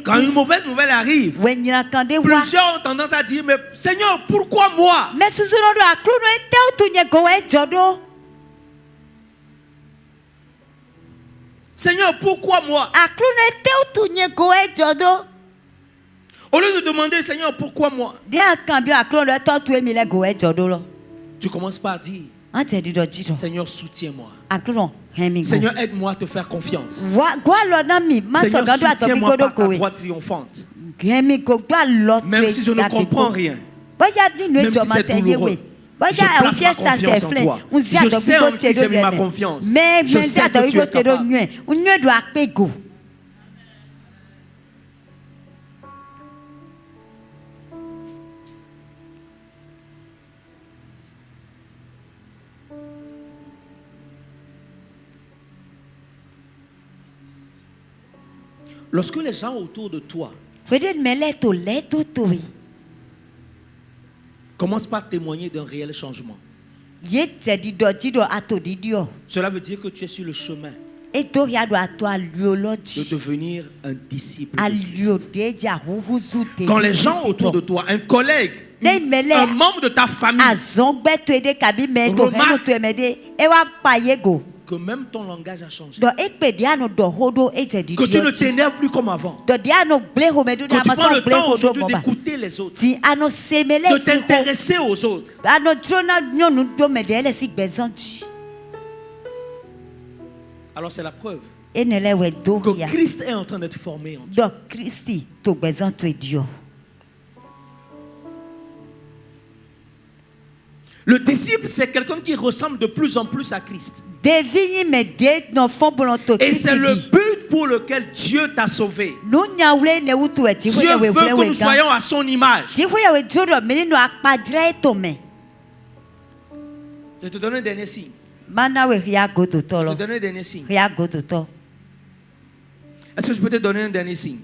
quand une mauvaise nouvelle arrive, plusieurs ont tendance à dire: mais Seigneur, pourquoi moi? Seigneur, pourquoi moi? Au lieu de demander: Seigneur, pourquoi moi? Tu commences par dire: Seigneur, soutiens-moi. Seigneur, aide-moi à te faire confiance. Seigneur, soutiens-moi par ta droite triomphante. Même si je ne comprends rien, même si c'est douloureux, je place ma confiance en toi. Je sais en qui j'ai mis ma confiance. Je sais que tu es capable. Lorsque les gens autour de toi commencent par témoigner d'un réel changement, cela veut dire que tu es sur le chemin de devenir un disciple de Christ. Quand les gens autour de toi, un collègue, un membre de ta famille remarque que même ton langage a changé, que tu ne t'énerves plus comme avant, que tu prends le temps aujourd'hui d'écouter les autres, de t'intéresser aux autres, alors c'est la preuve que Christ est en train d'être formé en toi. Le disciple, c'est quelqu'un qui ressemble de plus en plus à Christ. Et c'est le but pour lequel Dieu t'a sauvé. Dieu veut que nous soyons à son image. Je te donne un dernier signe. Je te donne un dernier signe. Est-ce que je peux te donner un dernier signe?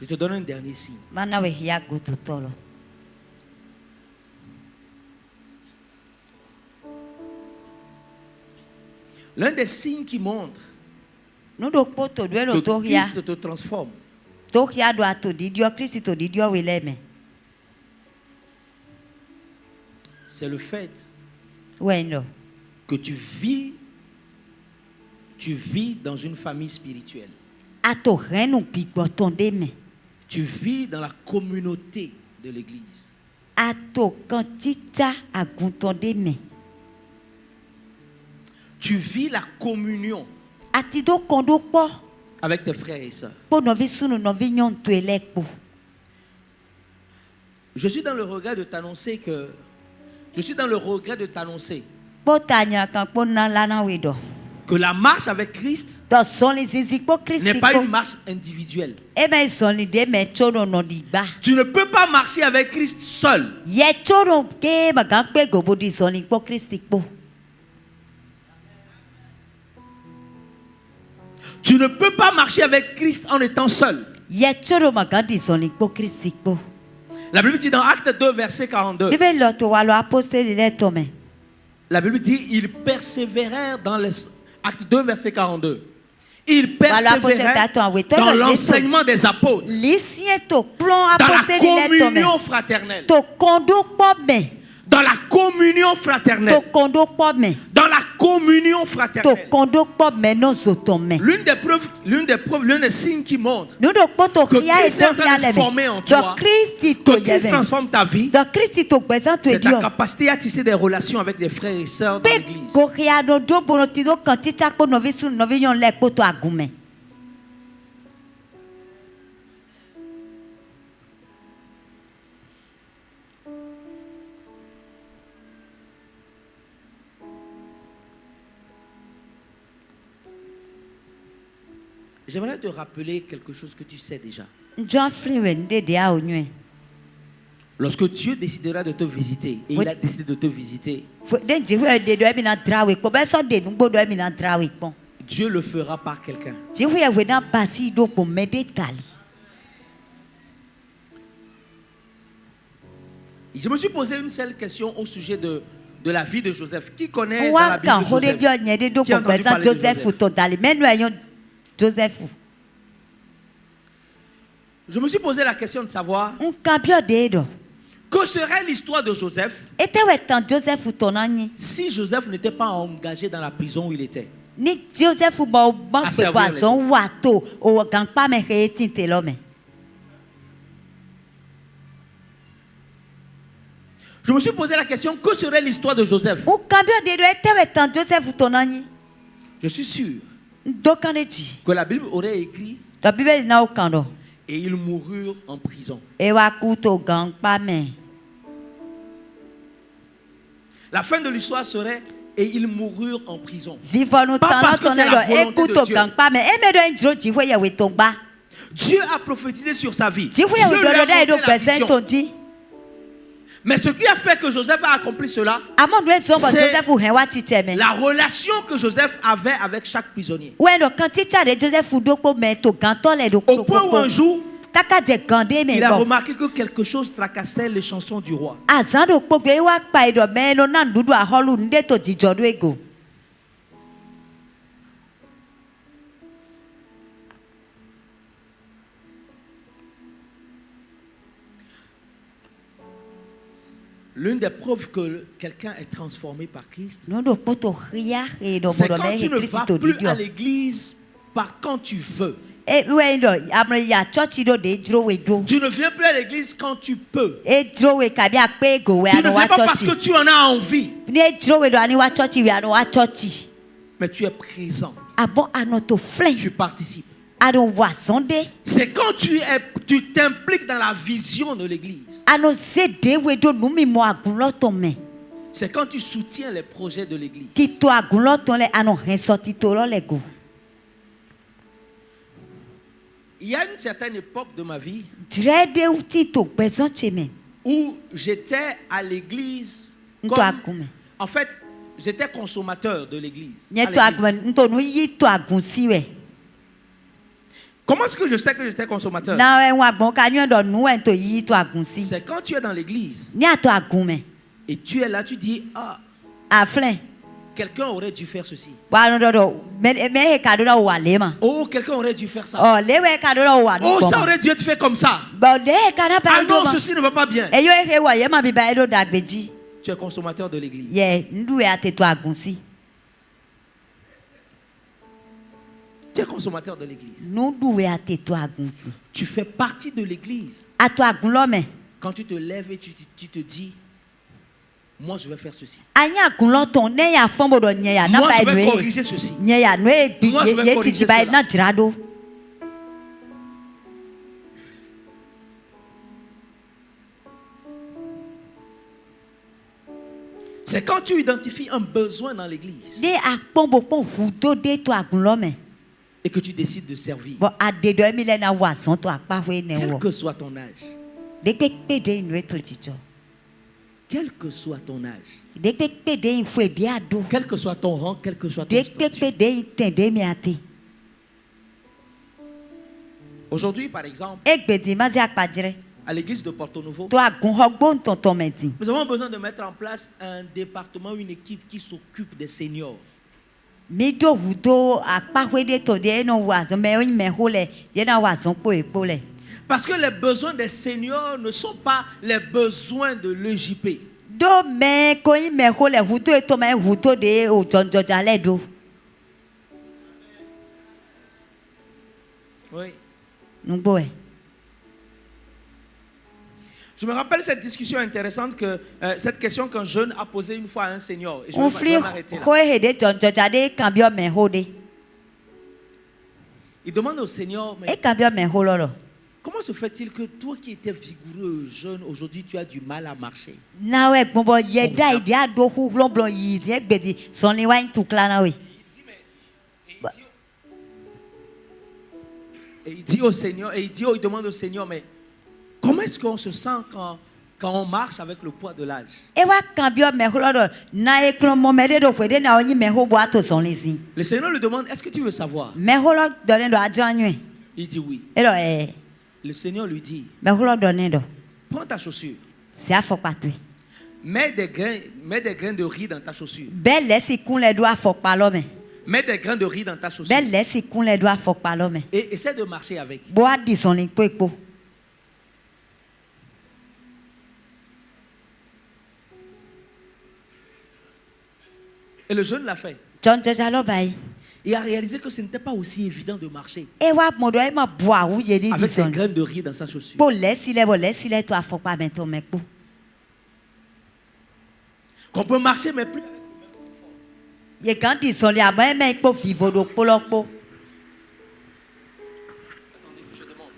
Je te donne un dernier signe. L'un des signes qui montre que Christ te transforme, c'est le fait que tu vis dans une famille spirituelle. Tu vis dans la communauté de l'Église. Tu vis la communion avec tes frères et sœurs. Je suis dans le regret de t'annoncer que la marche avec Christ n'est pas une marche individuelle. Tu ne peux pas marcher avec Christ seul. Tu ne peux pas marcher avec Christ en étant seul. La Bible dit dans Acte 2, verset 42. La Bible dit, ils persévérèrent dans les... Acte 2, verset 42. Ils persévèrent dans l'enseignement des apôtres, dans la communion fraternelle. Dans la communion fraternelle. Dans la communion fraternelle. L'un des signes qui montre que Christ est en train de former en toi, que Christ transforme ta vie, c'est ta capacité à tisser des relations avec des frères et sœurs dans l'Église. J'aimerais te rappeler quelque chose que tu sais déjà. Lorsque Dieu décidera de te visiter, et il a décidé de te visiter, Dieu le fera par quelqu'un. Je me suis posé une seule question au sujet de la vie de Joseph. Qui connaît dans la Bible Joseph? Qui a entendu parler de Joseph? Je me suis posé la question de savoir que serait l'histoire de Joseph si Joseph n'était pas engagé dans la prison où il était. Je me suis posé la question, que serait l'histoire de Joseph? Je suis sûr que la Bible aurait écrit et ils moururent en prison. La fin de l'histoire serait et ils moururent en prison. Pas parce que c'est la volonté de Dieu. Dieu a prophétisé sur sa vie. Dieu lui a montré la vision. Mais ce qui a fait que Joseph a accompli cela, c'est la relation que Joseph avait avec chaque prisonnier. Au point où un jour, il a remarqué que quelque chose tracassait les chansons du roi. L'une des preuves que quelqu'un est transformé par Christ, c'est quand tu ne vas plus à l'église par quand tu veux. Tu ne viens plus à l'église quand tu peux. Tu ne viens pas parce que tu en as envie. Mais tu es présent. Tu participes. C'est quand tu t'impliques dans la vision de l'église. C'est quand tu soutiens les projets de l'église. Il y a une certaine époque de ma vie où j'étais à l'église comme, en fait, j'étais consommateur de l'église. Comment est-ce que je sais que j'étais consommateur? C'est quand tu es dans l'église et tu es là, tu dis, quelqu'un aurait dû faire ceci. Oh, quelqu'un aurait dû faire ça. Oh, ça aurait dû être fait comme ça. Ah non, ceci ne va pas bien. Tu es consommateur de l'église. Tu es consommateur de l'église. Tu fais partie de l'église. Quand tu te lèves et tu te dis, moi je vais faire ceci. Moi je vais corriger ceci. Moi je vais corriger cela. C'est quand tu identifies un besoin dans l'église et que tu décides de servir. Quel que soit ton âge. Quel que soit ton âge. Quel que soit ton rang, quel que soit ton statut. Aujourd'hui, par exemple, à l'église de Porto Novo, nous avons besoin de mettre en place un département, une équipe qui s'occupe des seniors. Parce que les besoins des seniors ne sont pas les besoins de l'EJP. Oui. Je me rappelle cette discussion intéressante, cette question qu'un jeune a posée une fois à un senior. Et je vais m'arrêter là. Il demande au senior, mais comment se fait-il que toi qui étais vigoureux, jeune, aujourd'hui tu as du mal à marcher? Et il dit au Seigneur, il demande au Seigneur, mais comment est-ce qu'on se sent quand on marche avec le poids de l'âge? Le Seigneur lui demande, est-ce que tu veux savoir? Il dit oui. Le Seigneur lui dit, prends ta chaussure. Mets des grains de riz dans ta chaussure. Mets des grains de riz dans ta chaussure. Et essaie de marcher avec. Et le jeune l'a fait. Il a réalisé que ce n'était pas aussi évident de marcher avec des grains de riz dans sa chaussure. Qu'on peut marcher mais plus. Attendez que je demande.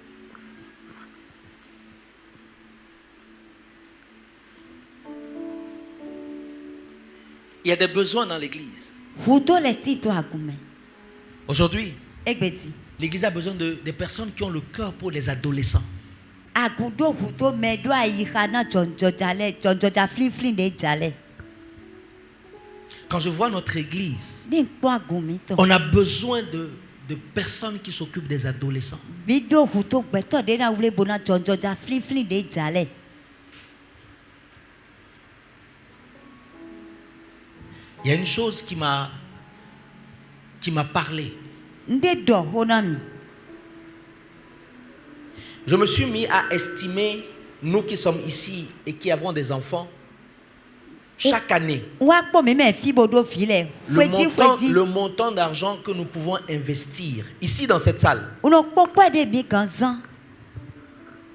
Il y a des besoins dans l'église. Aujourd'hui, l'église a besoin des personnes qui ont le cœur pour les adolescents. Quand je vois notre église, on a besoin de personnes qui s'occupent des adolescents. Il y a une chose qui m'a parlé. Je me suis mis à estimer, nous qui sommes ici et qui avons des enfants, chaque année, le montant d'argent que nous pouvons investir ici dans cette salle.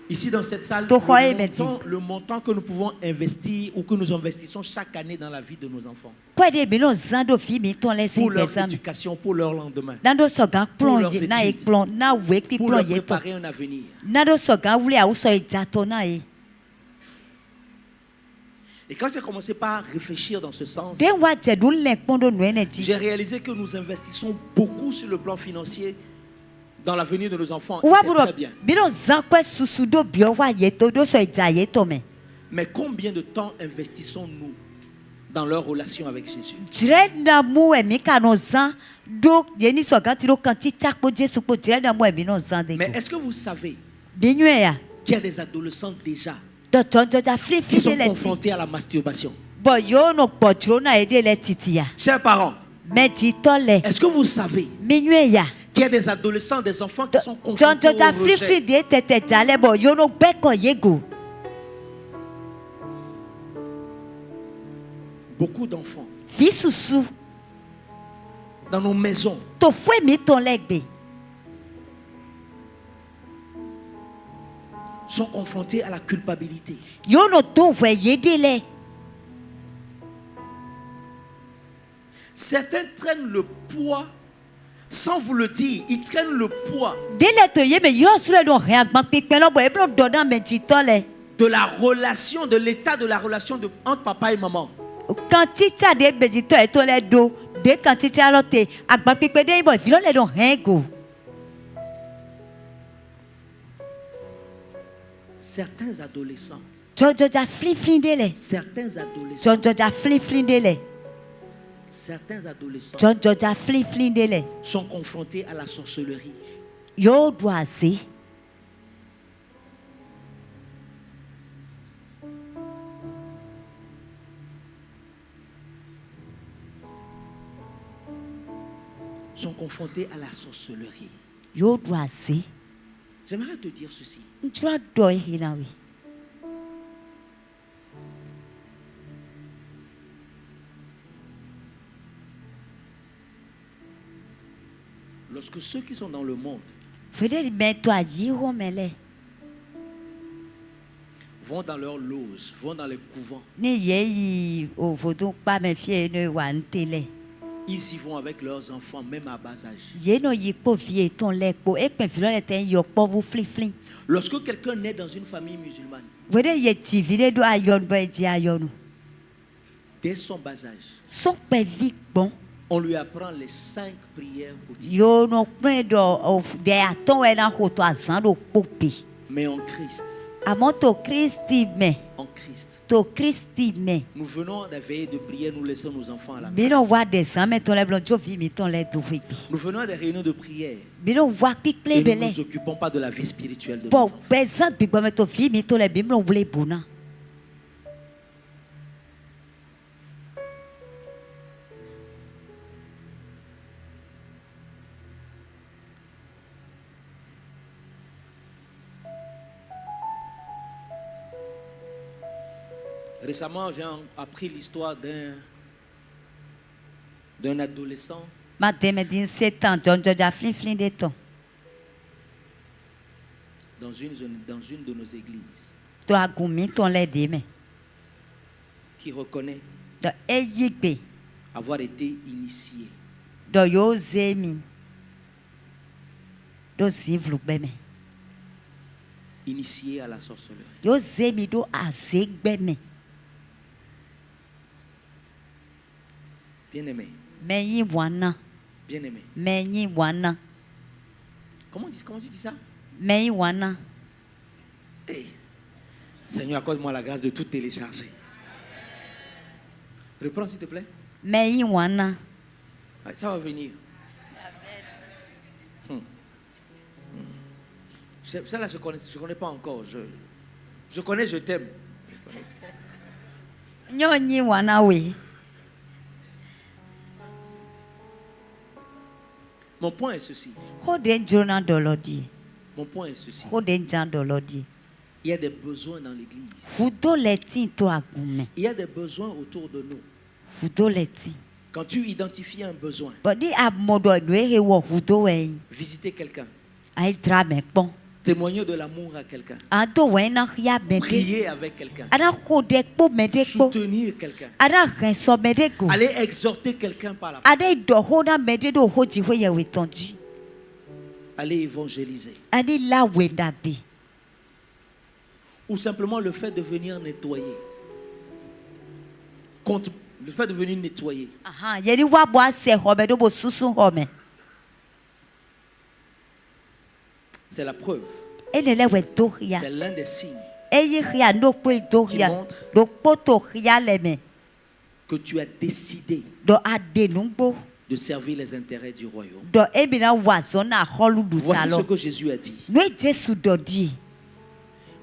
Ici dans cette salle, le montant que nous pouvons investir ou que nous investissons chaque année dans la vie de nos enfants. Pour leur éducation, pour leur lendemain, pour leurs études, pour leur préparer un avenir. Et quand j'ai commencé par réfléchir dans ce sens, j'ai réalisé que nous investissons beaucoup sur le plan financier dans l'avenir de nos enfants. C'est très bien. Mais combien de temps investissons-nous dans leur relation avec Jésus? Mais est-ce que vous savez qu'il y a des adolescents déjà qui sont confrontés à la masturbation? Chers parents, est-ce que vous savez qu'il y a des adolescents, des enfants qui sont confrontés au rejet? Beaucoup d'enfants dans nos maisons sont confrontés à la culpabilité. Certains traînent le poids, sans vous le dire, ils traînent le poids de la relation, de l'état de la relation entre papa et maman. Certains adolescents sont confrontés à la sorcellerie. Sont confrontés à la sorcellerie. J'aimerais te dire ceci. Lorsque ceux qui sont dans le monde vont dans leurs loges, vont dans les couvents, ils y vont avec leurs enfants, même à bas âge. Lorsque quelqu'un naît dans une famille musulmane, dès son bas âge, on lui apprend les 5 prières quotidiennes. Mais en Christ. En Christ. Nous venons à la veille de prière, nous laissons nos enfants à la maison. Nous venons à des réunions de prière et nous ne nous occupons pas de la vie spirituelle de nos enfants. Récemment, j'ai appris l'histoire d'un adolescent dans une de nos églises qui reconnaît avoir été initié à la sorcellerie. Bien-aimé. Bien-aimé. Comment tu dis ça? Hey. Seigneur, accorde-moi la grâce de tout télécharger. Reprends s'il te plaît. Ça va venir. Ça là, je connais pas encore. Je connais, je t'aime. Mon point est ceci. Mon point est ceci. Il y a des besoins dans l'église. Il y a des besoins autour de nous. Quand tu identifies un besoin, visiter quelqu'un, témoigner de l'amour à quelqu'un, prier avec quelqu'un, soutenir quelqu'un, aller exhorter quelqu'un par la parole, aller évangéliser, ou simplement le fait de venir nettoyer, le fait de venir nettoyer. C'est la preuve. C'est l'un des signes qui montre que tu as décidé de servir les intérêts du royaume. Voici ce que Jésus a dit.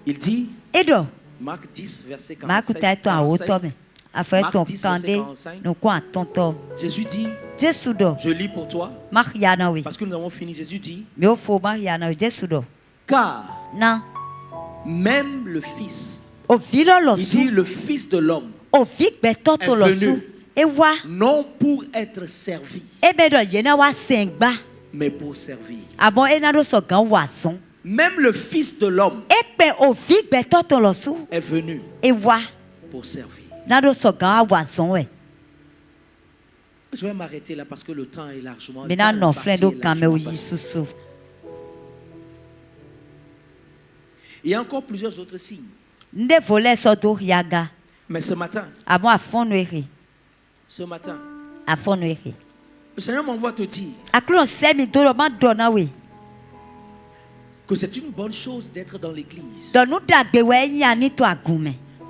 Il dit, Marc 10, verset 45. Marc 10, verset 45. Jésus dit, je lis pour toi, parce que nous avons fini. Jésus dit, car même le Fils, il dit le Fils de l'homme est venu non pour être servi, mais pour servir. Même le Fils de l'homme est venu pour servir. Je vais m'arrêter là parce que le temps est largement passé. Il y a encore plusieurs autres signes. Mais ce matin, le Seigneur m'envoie te dire que c'est une bonne chose d'être dans l'église.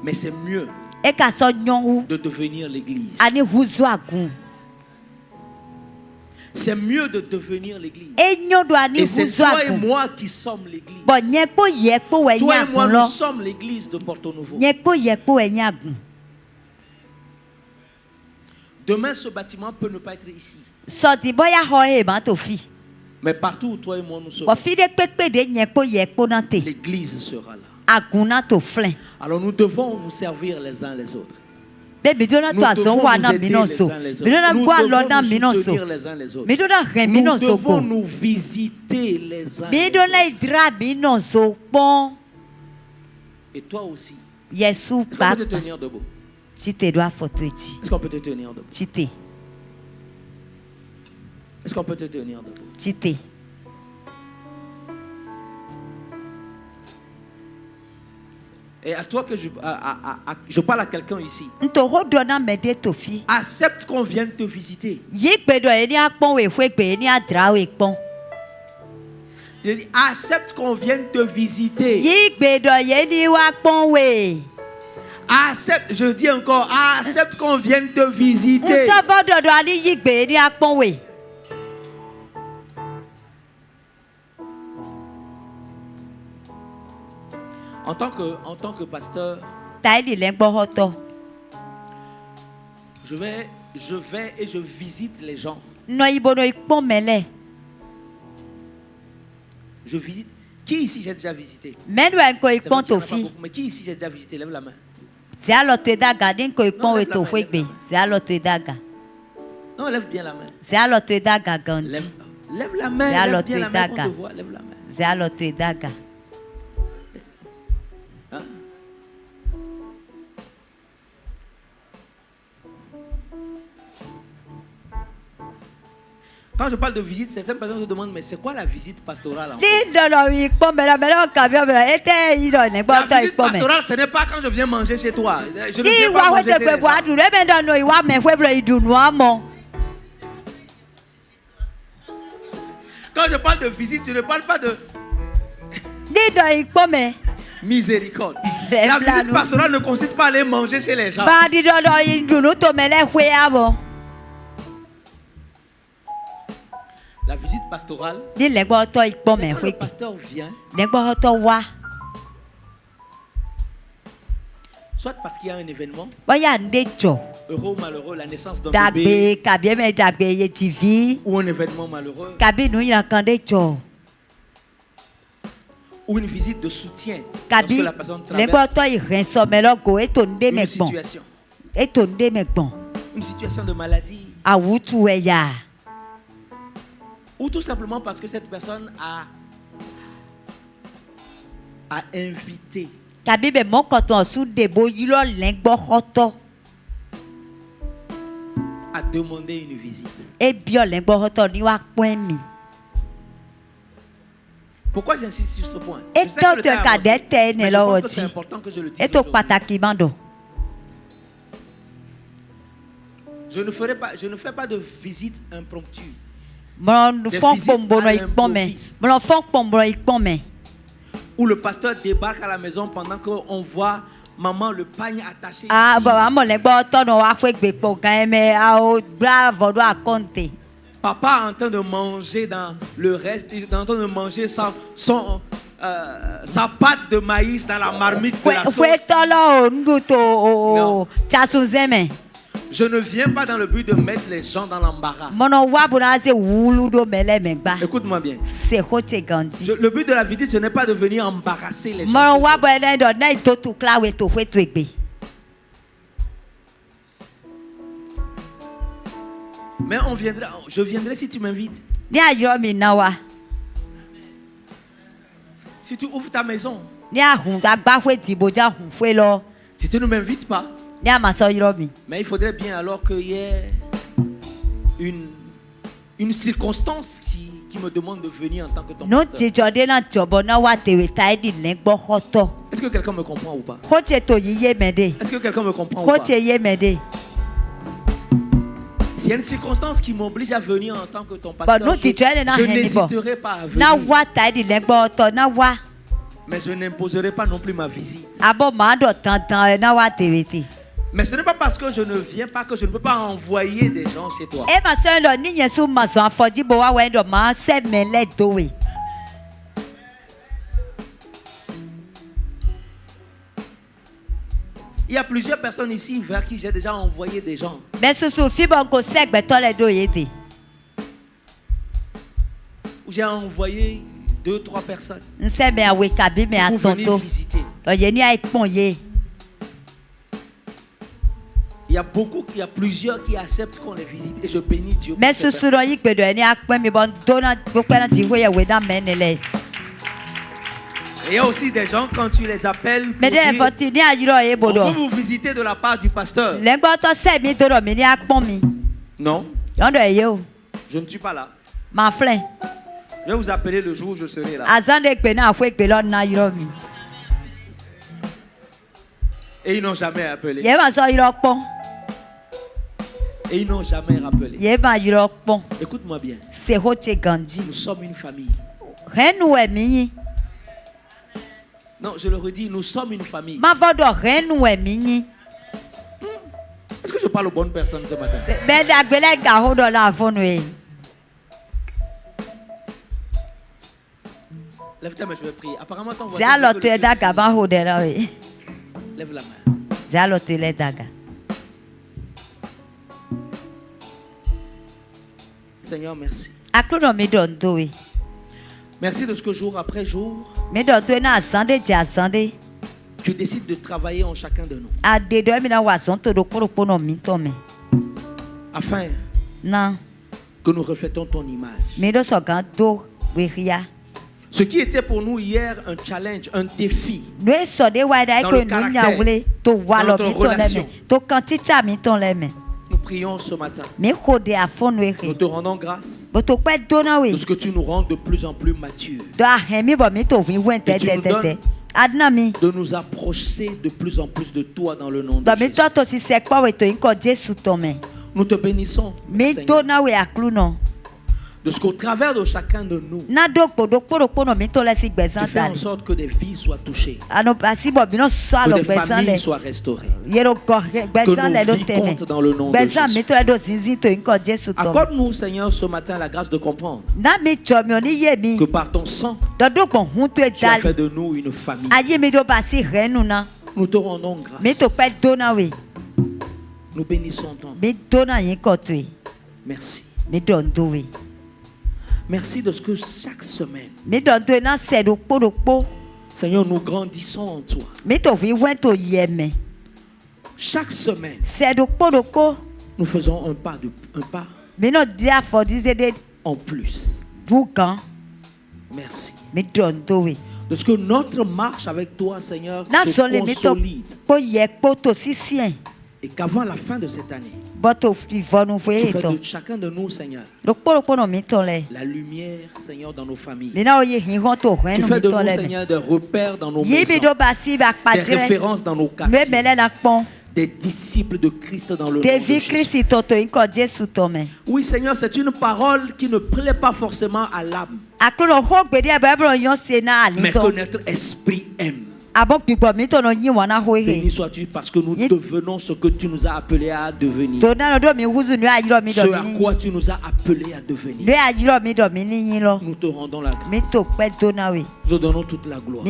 Mais c'est mieux de devenir l'église. C'est mieux de devenir l'église. Et c'est toi et moi qui sommes l'église. Toi et moi, nous sommes l'église de Porto Novo. Demain, ce bâtiment peut ne pas être ici. Mais partout où toi et moi nous sommes, l'église sera là. Alors nous devons nous servir les uns les autres. Nous devons nous aider les uns les autres. Nous devons nous soutenir les uns les autres. Nous devons nous visiter les uns les autres. Et toi aussi. Est-ce qu'on peut te tenir debout? Est-ce qu'on peut te tenir debout? Est-ce qu'on peut te tenir debout? Et à toi que je parle à quelqu'un ici. Accepte qu'on vienne te visiter. Je dis, accepte qu'on vienne te visiter. Accepte, je dis encore, accepte qu'on vienne te visiter. En tant que pasteur, je vais et je visite les gens. Je visite. Qui ici j'ai déjà visité? Mais qui ici j'ai déjà visité? Lève la main. Non, lève bien la main. Lève la main. Lève bien la main qu'on te voit. Lève la main. Quand je parle de visite, certaines personnes se demandent, mais c'est quoi la visite pastorale en fait? La visite pastorale, ce n'est pas quand je viens manger chez toi. Je ne viens pas manger chez les gens. Quand je parle de visite, je ne parle pas de miséricorde. La visite pastorale ne consiste pas à aller manger chez les gens. La visite pastorale, c'est quand le pasteur vient, soit parce qu'il y a un événement, heureux ou malheureux, la naissance d'un bébé, ou un événement malheureux, ou une visite de soutien, parce que la personne traverse une situation de maladie, ou tout simplement parce que cette personne a invité à demander une visite. Pourquoi j'insiste sur ce point? Je sais que le temps avance, mais je pense que c'est important que je le dise aujourd'hui. Je ne fais pas de visite impromptue. Où le pasteur débarque à la maison pendant qu'on voit maman le pagne attaché. Papa en train de manger dans le reste, en train de manger sa pâte de maïs dans la marmite de la sauce. Non. Je ne viens pas dans le but de mettre les gens dans l'embarras. Écoute-moi bien. Le but de la visite, ce n'est pas de venir embarrasser les gens. Mais je viendrai si tu m'invites. Si tu ouvres ta maison. Si tu ne m'invites pas. Mais il faudrait bien alors qu'il y ait une circonstance qui me demande de venir en tant que ton pasteur. Est-ce que quelqu'un me comprend ou pas? Est-ce que quelqu'un me comprend ou pas? S'il y a une circonstance qui m'oblige à venir en tant que ton pasteur, je n'hésiterai pas à venir. Mais je n'imposerai pas non plus ma visite. Mais ce n'est pas parce que je ne viens pas que je ne peux pas envoyer des gens chez toi. Il y a plusieurs personnes ici vers qui j'ai déjà envoyé des gens. J'ai envoyé 2-3 personnes pour venir visiter. Il y a plusieurs qui acceptent qu'on les visite et je bénis Dieu pour ces personnes. Il y a aussi des gens quand tu les appelles pour dire, on veut vous visiter de la part du pasteur. Non. Je ne suis pas là. Je vais vous appeler le jour où je serai là. Et ils n'ont jamais appelé. Et ils n'ont jamais rappelé. Écoute-moi bien. Nous sommes une famille. Non, je le redis, nous sommes une famille. Est-ce que je parle aux bonnes personnes ce matin? Lève ta main, je vais prier. Apparemment, ton voisin veut que lève la main. Seigneur, merci. Merci de ce que jour après jour, tu décides de travailler en chacun de nous. Afin que nous reflétons ton image. Ce qui était pour nous hier un challenge, un défi dans le caractère, dans notre relation. Nous prions ce matin. Nous te rendons grâce de ce que tu nous rends de plus en plus matures. Et tu nous donnes de nous approcher de plus en plus de toi dans le nom de Jésus. Nous te bénissons, Seigneur. De ce qu'au travers de chacun de nous, tu fais en sorte que des vies soient touchées, que des familles soient restaurées, que nos vies comptent dans le nom de Jésus. Accorde-nous, Seigneur, ce matin la grâce de comprendre que par ton sang, tu as fait de nous une famille. Nous te rendons grâce. Nous bénissons ton nom. Merci. Merci de ce que chaque semaine, Seigneur, nous grandissons en toi. Chaque semaine, nous faisons un pas en plus. Merci. De ce que notre marche avec toi, Seigneur, se consolide. Et qu'avant la fin de cette année, tu fais de chacun de nous, Seigneur, la lumière, Seigneur, dans nos familles. Tu fais de nous, Seigneur, des repères dans nos maisons, des références dans nos quartiers, des disciples de Christ dans le nom de Jésus. Oui, Seigneur, c'est une parole qui ne plaît pas forcément à l'âme, mais que notre esprit aime. Béni sois-tu parce que nous devenons ce que tu nous as appelés à devenir. Ce à quoi tu nous as appelés à devenir. Nous te rendons la grâce. Nous te donnons toute la gloire.